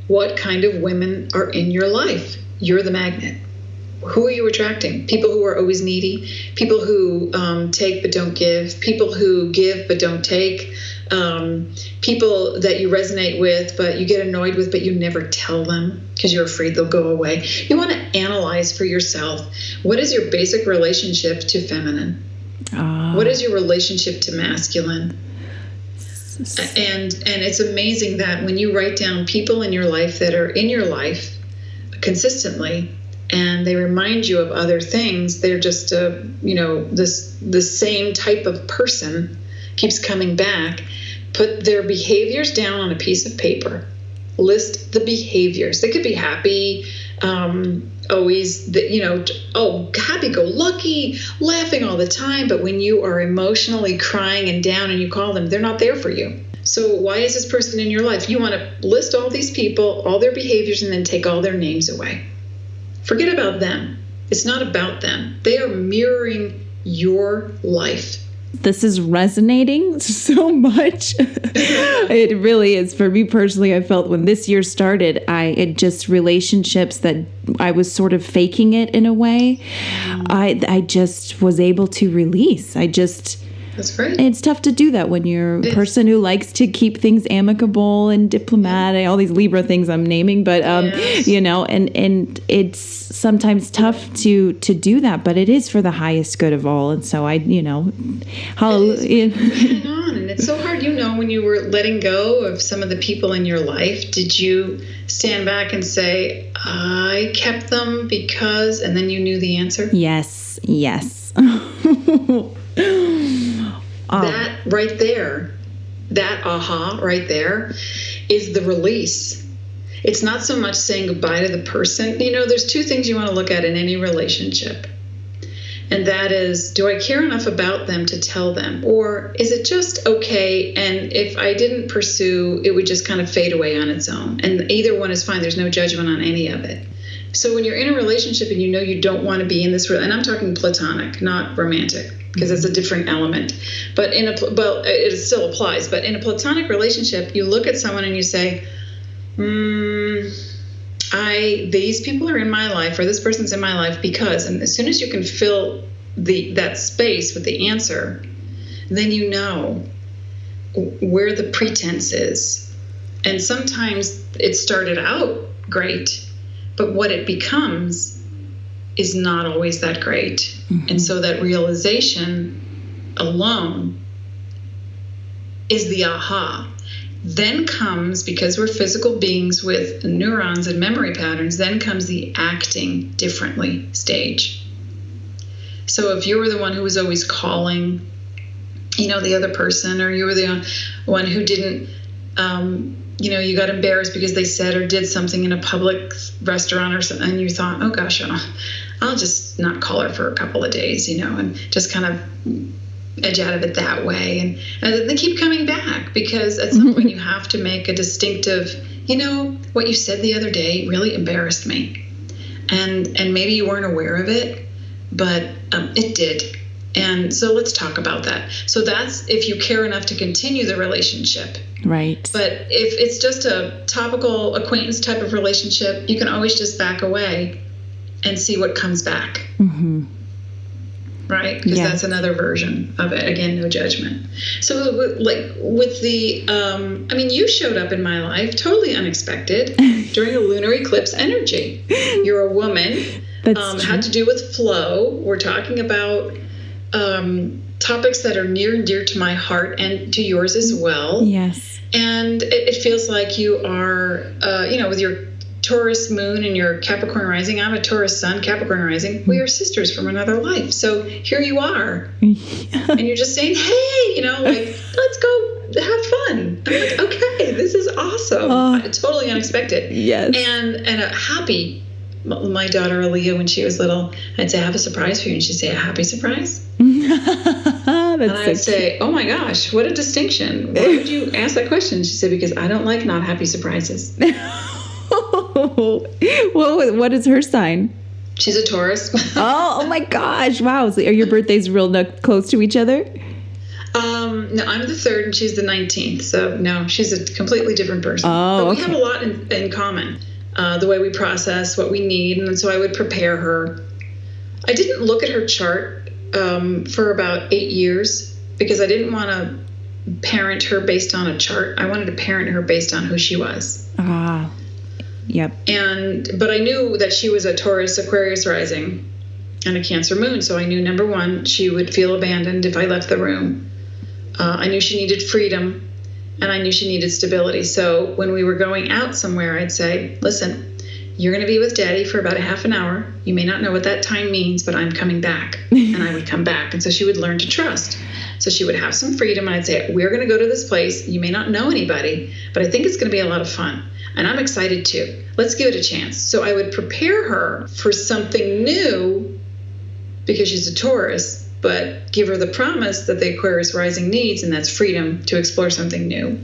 [SPEAKER 2] what kind of women are in your life? You're the magnet. Who are you attracting? People who are always needy, people who take but don't give, people who give but don't take, people that you resonate with but you get annoyed with but you never tell them because you're afraid they'll go away. You want to analyze for yourself, what is your basic relationship to feminine? What is your relationship to masculine? And it's amazing that when you write down people in your life that are in your life consistently, and they remind you of other things, they're just the same type of person keeps coming back. Put their behaviors down on a piece of paper. List the behaviors. They could be happy, always, happy-go-lucky, laughing all the time. But when you are emotionally crying and down and you call them, they're not there for you. So why is this person in your life? You want to list all these people, all their behaviors, and then take all their names away. Forget about them. It's not about them. They are mirroring your life.
[SPEAKER 1] This is resonating so much. It really is. For me personally, I felt when this year started, it just relationships that I was sort of faking it in a way. I just was able to release.
[SPEAKER 2] That's great.
[SPEAKER 1] It's tough to do that when you're a person who likes to keep things amicable and diplomatic, all these Libra things I'm naming, but
[SPEAKER 2] yes.
[SPEAKER 1] And it's sometimes tough to do that, but it is for the highest good of all. And so hallelujah.
[SPEAKER 2] Hang on, and it's so hard. When you were letting go of some of the people in your life, did you stand back and say, I kept them because, and then you knew the answer?
[SPEAKER 1] Yes.
[SPEAKER 2] That right there, that aha right there is the release. It's not so much saying goodbye to the person. There's 2 things you want to look at in any relationship. And that is, do I care enough about them to tell them? Or is it just okay, and if I didn't pursue, it would just kind of fade away on its own? And either one is fine. There's no judgment on any of it. So when you're in a relationship and you don't want to be in this, and I'm talking platonic, not romantic, because it's a different element, but it still applies. But in a platonic relationship, you look at someone and you say, these people are in my life, or this person's in my life because, and as soon as you can fill that space with the answer, then you know where the pretense is. And sometimes it started out great, but what it becomes is not always that great. Mm-hmm. And so that realization alone is the aha. Then comes, because we're physical beings with neurons and memory patterns, then comes the acting differently stage. So if you were the one who was always calling, the other person, or you were the one who didn't, you got embarrassed because they said or did something in a public restaurant or something, and you thought, oh gosh, I'll just not call her for a couple of days, and just kind of edge out of it that way. And they keep coming back, because at some point you have to make a distinctive, what you said the other day really embarrassed me. And maybe you weren't aware of it, but it did. And so let's talk about that. So that's if you care enough to continue the relationship. Right. But if it's just a topical acquaintance type of relationship, you can always just back away and see what comes back. Mm-hmm. Right? Because that's another version of it. Again, no judgment. So with the, you showed up in my life totally unexpected during a lunar eclipse energy. You're a woman. Had to do with flow. We're talking about topics that are near and dear to my heart and to yours as well. Yes. And it feels like you are, with your Taurus moon and your Capricorn rising. I'm a Taurus sun, Capricorn rising. We are sisters from another life. So here you are. And you're just saying, hey, let's go have fun. I'm like, okay, this is awesome. Totally unexpected.
[SPEAKER 1] Yes.
[SPEAKER 2] And a happy, my daughter Aaliyah, when she was little, I'd say, I have a surprise for you. And she'd say, a happy surprise? And I'd say, oh my gosh, what a distinction. Why would you ask that question? She said, because I don't like not happy surprises.
[SPEAKER 1] What is her sign?
[SPEAKER 2] She's a Taurus.
[SPEAKER 1] Oh my gosh. Wow. So are your birthdays real close to each other?
[SPEAKER 2] No, I'm the 3rd and she's the 19th. So no, she's a completely different person.
[SPEAKER 1] Oh,
[SPEAKER 2] but we have a lot in common. The way we process what we need. And so I would prepare her. I didn't look at her chart for about 8 years because I didn't want to parent her based on a chart. I wanted to parent her based on who she was.
[SPEAKER 1] Yep.
[SPEAKER 2] But I knew that she was a Taurus Aquarius rising and a Cancer moon. So I knew, number one, she would feel abandoned if I left the room. I knew she needed freedom, and I knew she needed stability. So when we were going out somewhere, I'd say, listen, you're going to be with Daddy for about a half an hour. You may not know what that time means, but I'm coming back. And I would come back. And so she would learn to trust. So she would have some freedom. And I'd say, we're going to go to this place. You may not know anybody, but I think it's going to be a lot of fun. And I'm excited too. Let's give it a chance. So I would prepare her for something new because she's a Taurus, but give her the promise that the Aquarius rising needs, and that's freedom to explore something new.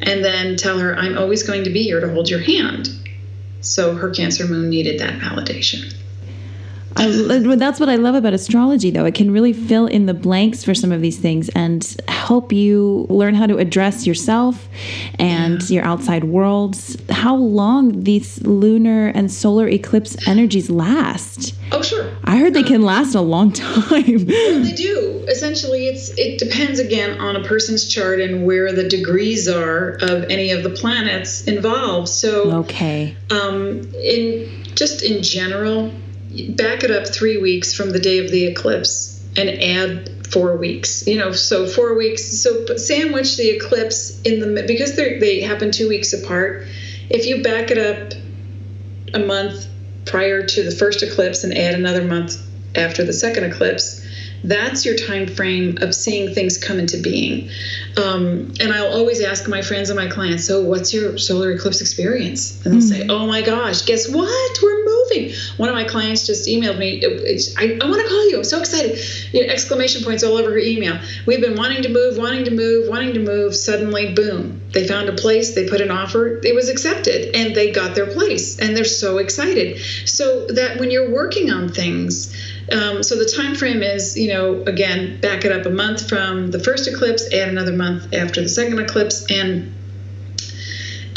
[SPEAKER 2] And then tell her, I'm always going to be here to hold your hand. So her Cancer moon needed that validation.
[SPEAKER 1] That's what I love about astrology, though. It can really fill in the blanks for some of these things and help you learn how to address yourself and your outside worlds. How long these lunar and solar eclipse energies last?
[SPEAKER 2] Oh, sure.
[SPEAKER 1] I heard they can last a long time.
[SPEAKER 2] Well, they do. Essentially, it depends, again, on a person's chart and where the degrees are of any of the planets involved. So,
[SPEAKER 1] okay.
[SPEAKER 2] In general, back it up 3 weeks from the day of the eclipse and add 4 weeks. So 4 weeks. So sandwich the eclipse in the because they happen 2 weeks apart. If you back it up a month prior to the first eclipse and add another month after the second eclipse, that's your time frame of seeing things come into being. And I'll always ask my friends and my clients, so what's your solar eclipse experience? And they'll say, oh my gosh, guess what? We're moving. One of my clients just emailed me, I want to call you. I'm so excited. Exclamation points all over her email. We've been wanting to move. Suddenly, boom. They found a place. They put an offer. It was accepted. And they got their place. And they're so excited. So that when you're working on things, so the time frame is, again, back it up a month from the first eclipse, add another month after the second eclipse, and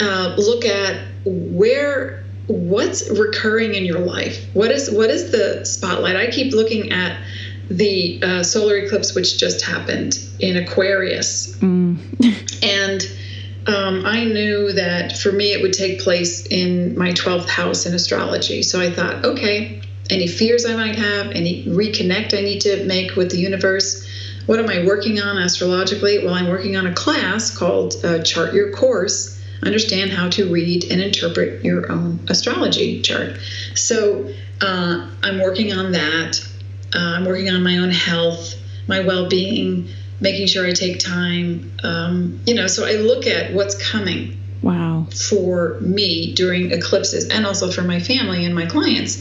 [SPEAKER 2] look at what's recurring in your life. What is the spotlight? I keep looking at the solar eclipse, which just happened in Aquarius. And I knew that for me, it would take place in my 12th house in astrology. So I thought, okay, any fears I might have, any reconnect I need to make with the universe. What am I working on astrologically? Well, I'm working on a class called Chart Your Course, Understand How to Read and Interpret Your Own Astrology Chart. So I'm working on that. I'm working on my own health, my well-being, making sure I take time. So I look at what's coming.
[SPEAKER 1] Wow.
[SPEAKER 2] For me during eclipses and also for my family and my clients.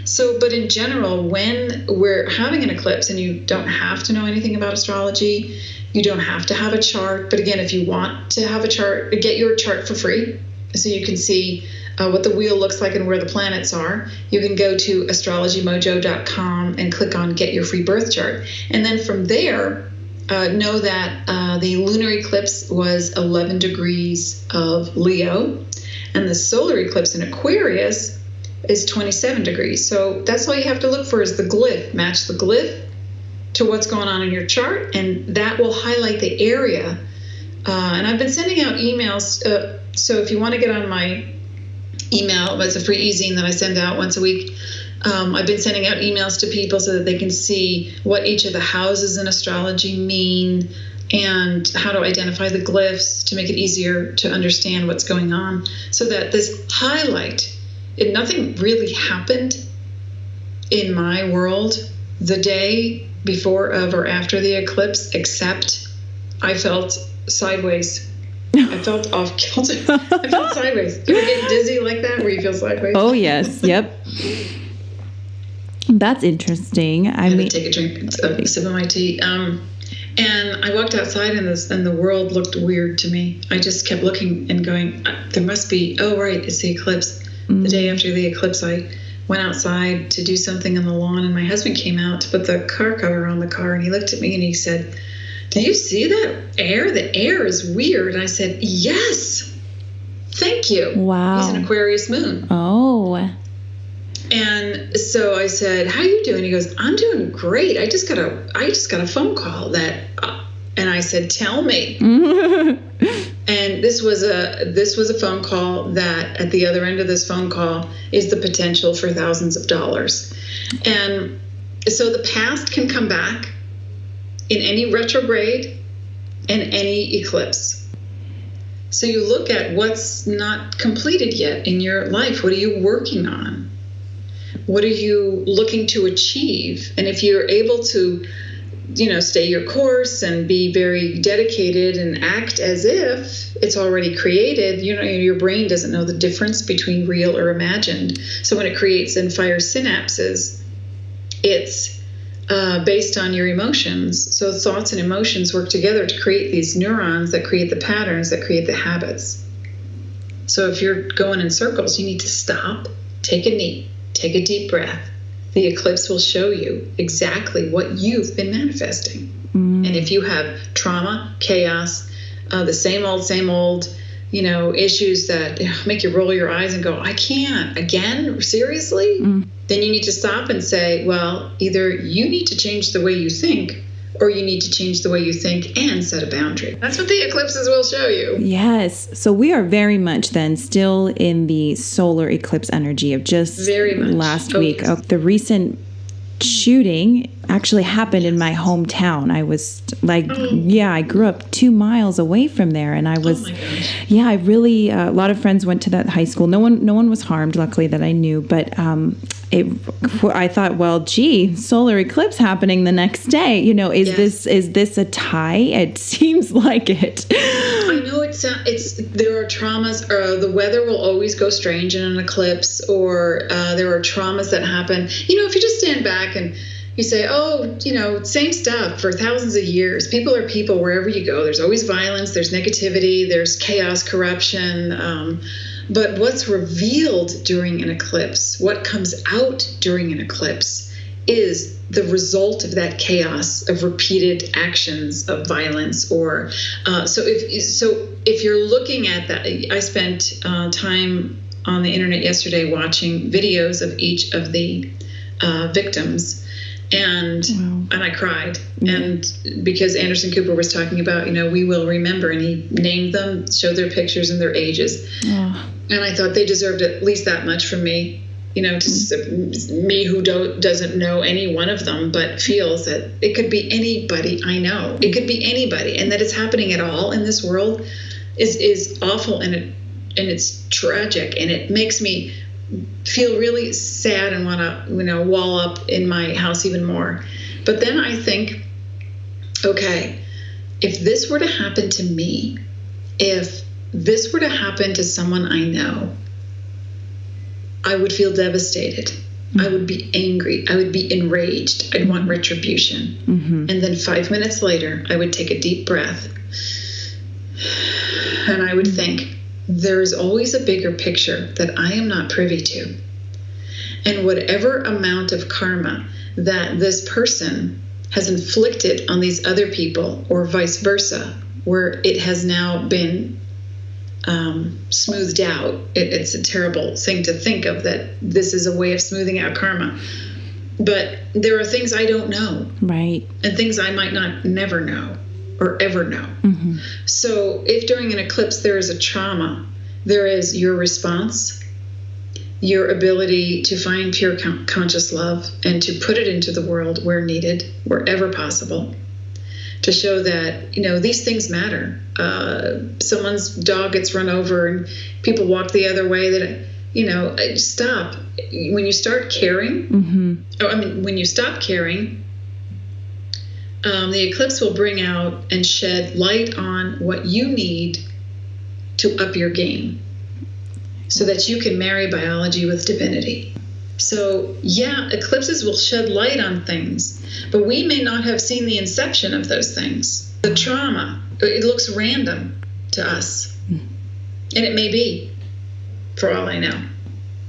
[SPEAKER 2] So, but in general, when we're having an eclipse, and you don't have to know anything about astrology, you don't have to have a chart. But again, if you want to have a chart, get your chart for free so you can see what the wheel looks like and where the planets are. You can go to astrologymojo.com and click on Get Your Free Birth Chart. And then from there, know that the lunar eclipse was 11 degrees of Leo, and the solar eclipse in Aquarius is 27 degrees. So that's all you have to look for is the glyph. Match the glyph to what's going on in your chart, and that will highlight the area. And I've been sending out emails. So if you want to get on my email, it's a free e-zine that I send out once a week. I've been sending out emails to people so that they can see what each of the houses in astrology mean, and how to identify the glyphs to make it easier to understand what's going on, so that this highlight, nothing really happened in my world the day before, of, or after the eclipse, except I felt sideways. I felt off kilter. I felt sideways. You ever get dizzy like that, where you feel sideways?
[SPEAKER 1] Oh, yes. Yep. That's interesting.
[SPEAKER 2] I mean, take a drink, a sip of my tea. And I walked outside, and the world looked weird to me. I just kept looking and going, there must be, oh, right, it's the eclipse. Mm-hmm. The day after the eclipse, I went outside to do something on the lawn, and my husband came out to put the car cover on the car, and he looked at me and he said, do you see that air? The air is weird. And I said, yes, thank you.
[SPEAKER 1] Wow.
[SPEAKER 2] He's an Aquarius moon.
[SPEAKER 1] Oh.
[SPEAKER 2] And so I said, how are you doing? He goes, I'm doing great. I just got a phone call that, and I said, tell me. And this was a phone call that, at the other end of this phone call, is the potential for thousands of dollars. And so the past can come back in any retrograde and any eclipse. So you look at what's not completed yet in your life. What are you working on? What are you looking to achieve? And if you're able to, stay your course and be very dedicated and act as if it's already created, your brain doesn't know the difference between real or imagined. So when it creates and fires synapses, it's based on your emotions. So thoughts and emotions work together to create these neurons that create the patterns that create the habits. So if you're going in circles, you need to stop, take a knee, take a deep breath. The eclipse will show you exactly what you've been manifesting. And if you have trauma, chaos, the same old, issues that make you roll your eyes and go, I can't, again, seriously? Then you need to stop and say, well, either you need to change the way you think, or you need to change the way you think and set a boundary. That's what the eclipses will show you.
[SPEAKER 1] Yes. So we are very much then still in the solar eclipse energy of just last week.
[SPEAKER 2] Yes.
[SPEAKER 1] The recent shooting actually happened in my hometown. I was I grew up 2 miles away from there, and I was, I really, a lot of friends went to that high school. No one was harmed, luckily, that I knew, but I thought, well, gee, solar eclipse happening the next day. Is this a tie? It seems like it.
[SPEAKER 2] I know there are traumas. The weather will always go strange in an eclipse, or there are traumas that happen. If you just stand back and you say, same stuff for thousands of years. People are people wherever you go. There's always violence. There's negativity. There's chaos, corruption. But what's revealed during an eclipse, what comes out during an eclipse, is the result of that chaos, of repeated actions of violence. Or so if you're looking at that, I spent time on the internet yesterday watching videos of each of the victims. And I cried. And because Anderson Cooper was talking about, we will remember, and he named them, showed their pictures and their ages. And I thought they deserved at least that much from me, me who doesn't know any one of them, but feels that it could be anybody I know. It could be anybody. And that it's happening at all in this world is awful, and it's tragic, and it makes me feel really sad and want to, wall up in my house even more. But then I think, okay, if this were to happen to me, if this were to happen to someone I know, I would feel devastated. I would be angry. I would be enraged. I'd want retribution. And then 5 minutes later, I would take a deep breath, and I would think, there's always a bigger picture that I am not privy to. And whatever amount of karma that this person has inflicted on these other people, or vice versa, where it has now been smoothed out. It's a terrible thing to think of, that this is a way of smoothing out karma. But there are things I don't know. Right. And things I might not never know or ever know. So if during an eclipse there is a trauma, there is your response, your ability to find pure conscious love and to put it into the world where needed, wherever possible. to show that, these things matter. Someone's dog gets run over and people walk the other way, that, stop. When you start caring, when you stop caring, the eclipse will bring out and shed light on what you need to up your game so that you can marry biology with divinity. So, eclipses will shed light on things, but we may not have seen the inception of those things. The trauma, it looks random to us. And it may be, for all I know.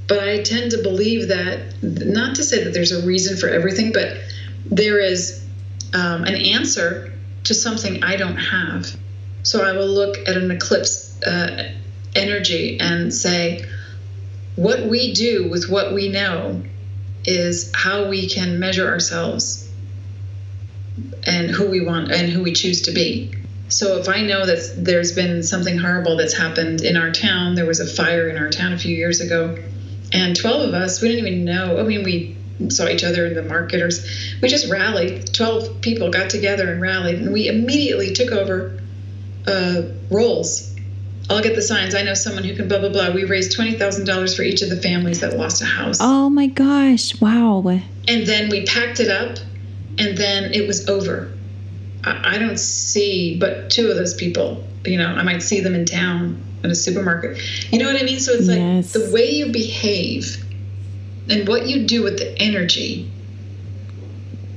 [SPEAKER 2] But I tend to believe that, not to say that there's a reason for everything, but there is an answer to something I don't have. So I will look at an eclipse energy and say, what we do with what we know is how we can measure ourselves and who we want and who we choose to be. So if I know that there's been something horrible that's happened in our town, there was a fire in our town a few years ago, and 12 of us, we didn't even know. We saw each other in the market, or we just rallied. 12 people got together and rallied, and we immediately took over roles. I'll get the signs. I know someone who can blah, blah, blah. We raised $20,000 for each of the families that lost a house.
[SPEAKER 1] Oh, my gosh. Wow.
[SPEAKER 2] And then we packed it up, and then it was over. I don't see but two of those people. I might see them in town at a supermarket. You know what I mean? So it's like the way you behave and what you do with the energy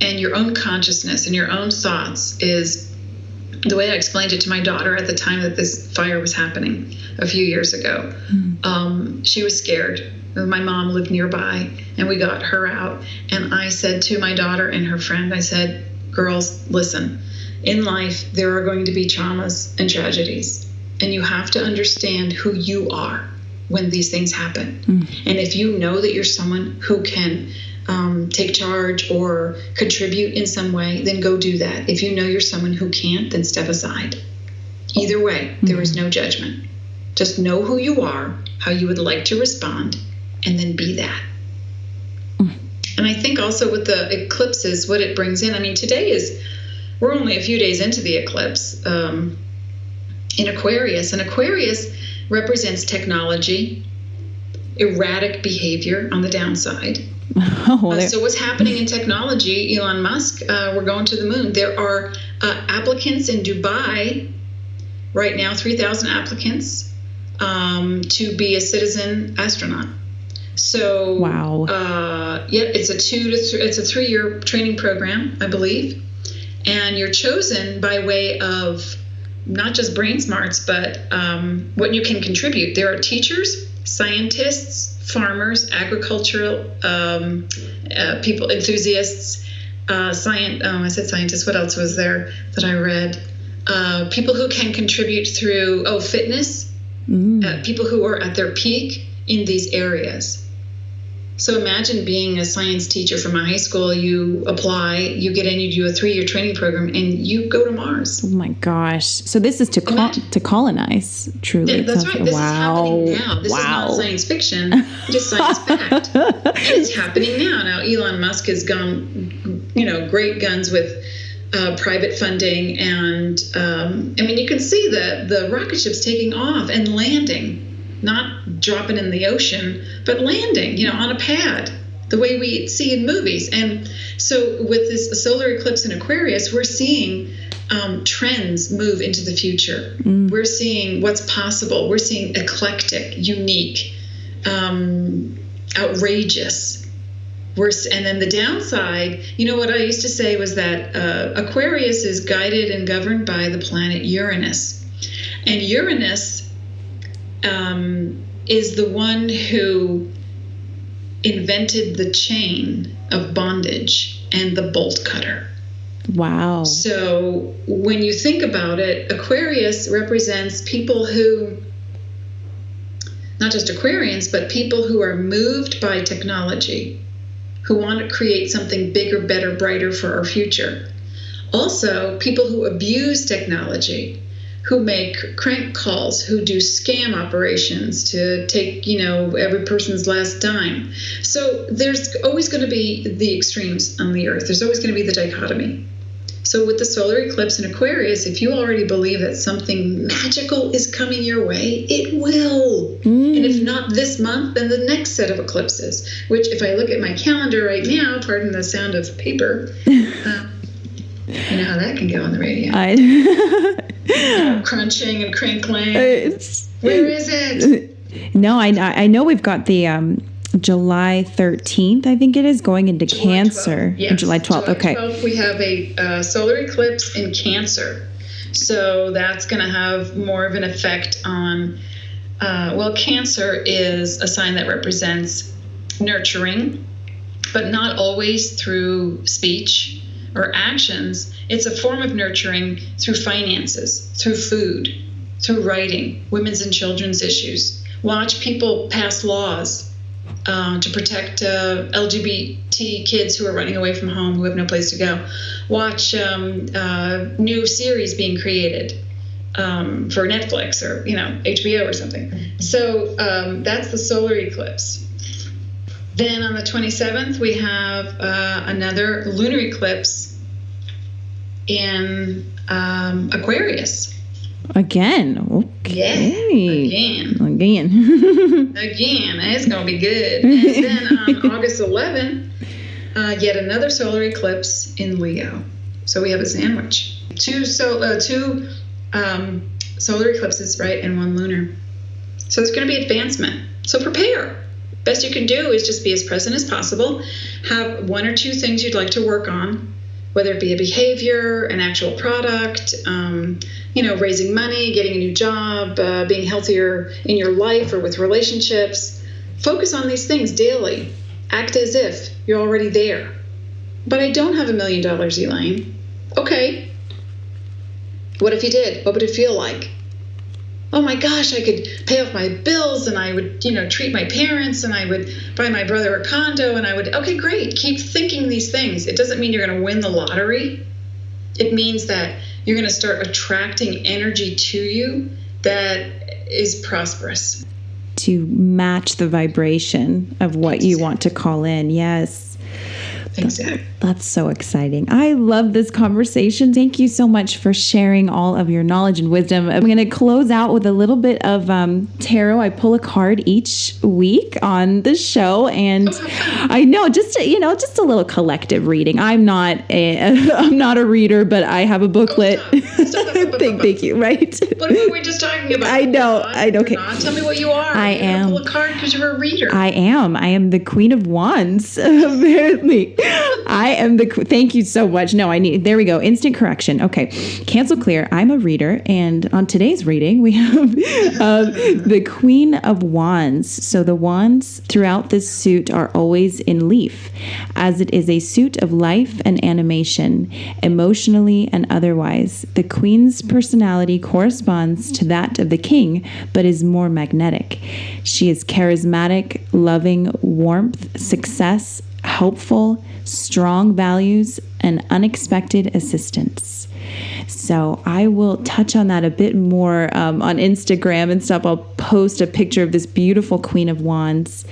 [SPEAKER 2] and your own consciousness and your own thoughts is the way I explained it to my daughter at the time that this fire was happening a few years ago. She was scared. My mom lived nearby, and we got her out. And I said to my daughter and her friend, I said, girls, listen, in life, there are going to be traumas and tragedies, and you have to understand who you are when these things happen. And if you know that you're someone who can take charge or contribute in some way, then go do that. If you know you're someone who can't, then step aside. Either way, there is no judgment. Just know who you are, how you would like to respond, and then be that. And I think also with the eclipses, what it brings in, today we're only a few days into the eclipse in Aquarius, and Aquarius represents technology, erratic behavior on the downside. So what's happening in technology, Elon Musk, we're going to the moon. There are applicants in Dubai right now, 3,000 applicants to be a citizen astronaut. So
[SPEAKER 1] wow.
[SPEAKER 2] It's a 3-year training program, I believe. And you're chosen by way of not just brain smarts, but what you can contribute. There are teachers, scientists, farmers, agricultural people, enthusiasts, I said scientists. What else was there that I read? People who can contribute through fitness, people who are at their peak in these areas. So imagine being a science teacher from a high school. You apply, you get in, you do a 3-year training program, and you go to Mars.
[SPEAKER 1] Oh my gosh! So this is to colonize, truly.
[SPEAKER 2] Yeah, that's right. This is happening now. This is not science fiction, just science fact. And it's happening now. Now Elon Musk has gone, great guns with private funding, and you can see the rocket ships taking off and landing. Not dropping in the ocean, but landing, on a pad, the way we see in movies. And so with this solar eclipse in Aquarius, we're seeing trends move into the future. We're seeing what's possible. We're seeing eclectic, unique, outrageous. And then the downside, what I used to say was that Aquarius is guided and governed by the planet Uranus. And Uranus is the one who invented the chain of bondage and the bolt cutter.
[SPEAKER 1] Wow.
[SPEAKER 2] So when you think about it, Aquarius represents people who, not just Aquarians, but people who are moved by technology, who want to create something bigger, better, brighter for our future. Also, people who abuse technology, who make crank calls, who do scam operations to take, every person's last dime. So there's always going to be the extremes on the earth. There's always going to be the dichotomy. So with the solar eclipse in Aquarius, if you already believe that something magical is coming your way, it will. And if not this month, then the next set of eclipses, which if I look at my calendar right now, pardon the sound of paper, you know how that can go on the radio. Crunching and crinkling. Where is it?
[SPEAKER 1] No, I know we've got the July 13th, I think it is, going into
[SPEAKER 2] July
[SPEAKER 1] Cancer.
[SPEAKER 2] 12th. Yes.
[SPEAKER 1] July 12th, okay.
[SPEAKER 2] July 12th, we have a solar eclipse in Cancer. So that's going to have more of an effect on, Cancer is a sign that represents nurturing, but not always through speech or actions. It's a form of nurturing through finances, through food, through writing, women's and children's issues. Watch people pass laws to protect LGBT kids who are running away from home, who have no place to go. Watch new series being created for Netflix or HBO or something. So that's the solar eclipse. Then on the 27th, we have another lunar eclipse in Aquarius.
[SPEAKER 1] Again. Okay.
[SPEAKER 2] Yeah.
[SPEAKER 1] Again.
[SPEAKER 2] Again. It's going to be good. And then on August 11th, yet another solar eclipse in Leo. So we have a sandwich. Two solar eclipses, right, and one lunar. So it's going to be advancement. So prepare. Best you can do is just be as present as possible. Have one or two things you'd like to work on, whether it be a behavior, an actual product, raising money, getting a new job, being healthier in your life or with relationships. Focus on these things daily. Act as if you're already there. But I don't have $1 million, Elaine. Okay. What if you did? What would it feel like? Oh my gosh, I could pay off my bills and I would, treat my parents and I would buy my brother a condo and I would, okay, great. Keep thinking these things. It doesn't mean you're going to win the lottery. It means that you're going to start attracting energy to you that is prosperous.
[SPEAKER 1] To match the vibration of what you want to call in. Yes.
[SPEAKER 2] Exactly.
[SPEAKER 1] That's so exciting. I love this conversation. Thank you so much for sharing all of your knowledge and wisdom. I'm going to close out with a little bit of tarot. I pull a card each week on the show, and I know just a little collective reading. I'm not a reader, but I have a booklet. Thank you. Right?
[SPEAKER 2] What were we just talking about?
[SPEAKER 1] I know. Okay.
[SPEAKER 2] Tell me what you are.
[SPEAKER 1] I am.
[SPEAKER 2] Pull a card because you're a reader.
[SPEAKER 1] I am the Queen of Wands. Apparently. I am thank you so much. No, there we go. Instant correction. Okay. Cancel clear. I'm a reader. And on today's reading, we have the Queen of Wands. So the wands throughout this suit are always in leaf, as it is a suit of life and animation, emotionally and otherwise. The Queen's personality corresponds to that of the King, but is more magnetic. She is charismatic, loving, warmth, success, helpful, strong values, and unexpected assistance. So I will touch on that a bit more on Instagram and stuff. I'll post a picture of this beautiful Queen of Wands.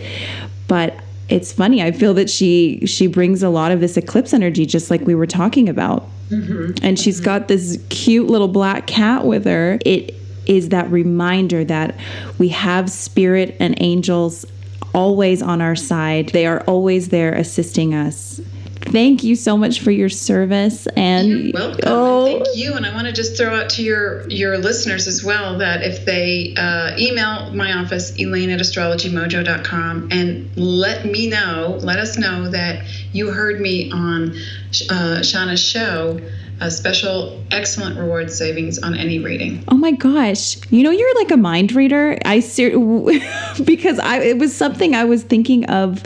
[SPEAKER 1] But it's funny. I feel that she brings a lot of this eclipse energy, just like we were talking about. Mm-hmm. And she's got this cute little black cat with her. It is that reminder that we have spirit and angels always on our side. They are always there assisting us. Thank you so much for your service. And
[SPEAKER 2] you're welcome. Thank you. And I want to just throw out to your listeners as well that if they email my office, Elaine@astrologymojo.com, and let us know that you heard me on Shauna's show, a special excellent reward savings on any reading.
[SPEAKER 1] Oh my gosh. You're like a mind reader. Because it was something I was thinking of,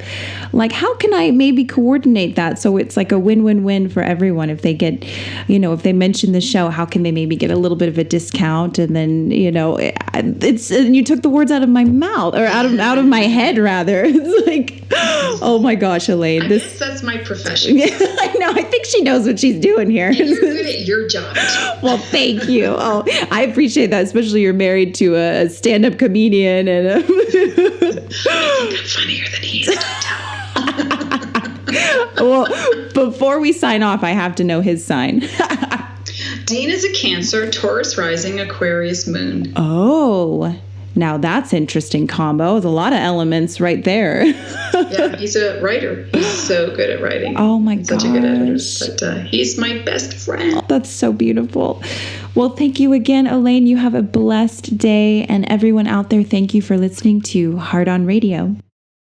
[SPEAKER 1] like, how can I maybe coordinate that so it's like a win-win-win for everyone? If they get, if they mention the show, how can they maybe get a little bit of a discount? And then, and you took the words out of my mouth, or out of my head rather. It's like, oh my gosh, Elaine.
[SPEAKER 2] I guess that's my profession.
[SPEAKER 1] I know. I think she knows what she's doing here.
[SPEAKER 2] You're good at your job.
[SPEAKER 1] Well, thank you. Oh, I appreciate that, especially you're married to a stand-up comedian. And
[SPEAKER 2] I think I'm funnier than he is.
[SPEAKER 1] Well, before we sign off, I have to know his sign.
[SPEAKER 2] Dean is a Cancer, Taurus rising, Aquarius moon.
[SPEAKER 1] Oh, now that's interesting combo. There's a lot of elements right there.
[SPEAKER 2] Yeah, he's a writer. He's so good at writing.
[SPEAKER 1] Oh my gosh.
[SPEAKER 2] Such a good editor. But he's my best friend.
[SPEAKER 1] Oh, that's so beautiful. Well, thank you again, Elaine. You have a blessed day. And everyone out there, thank you for listening to Heart on Radio.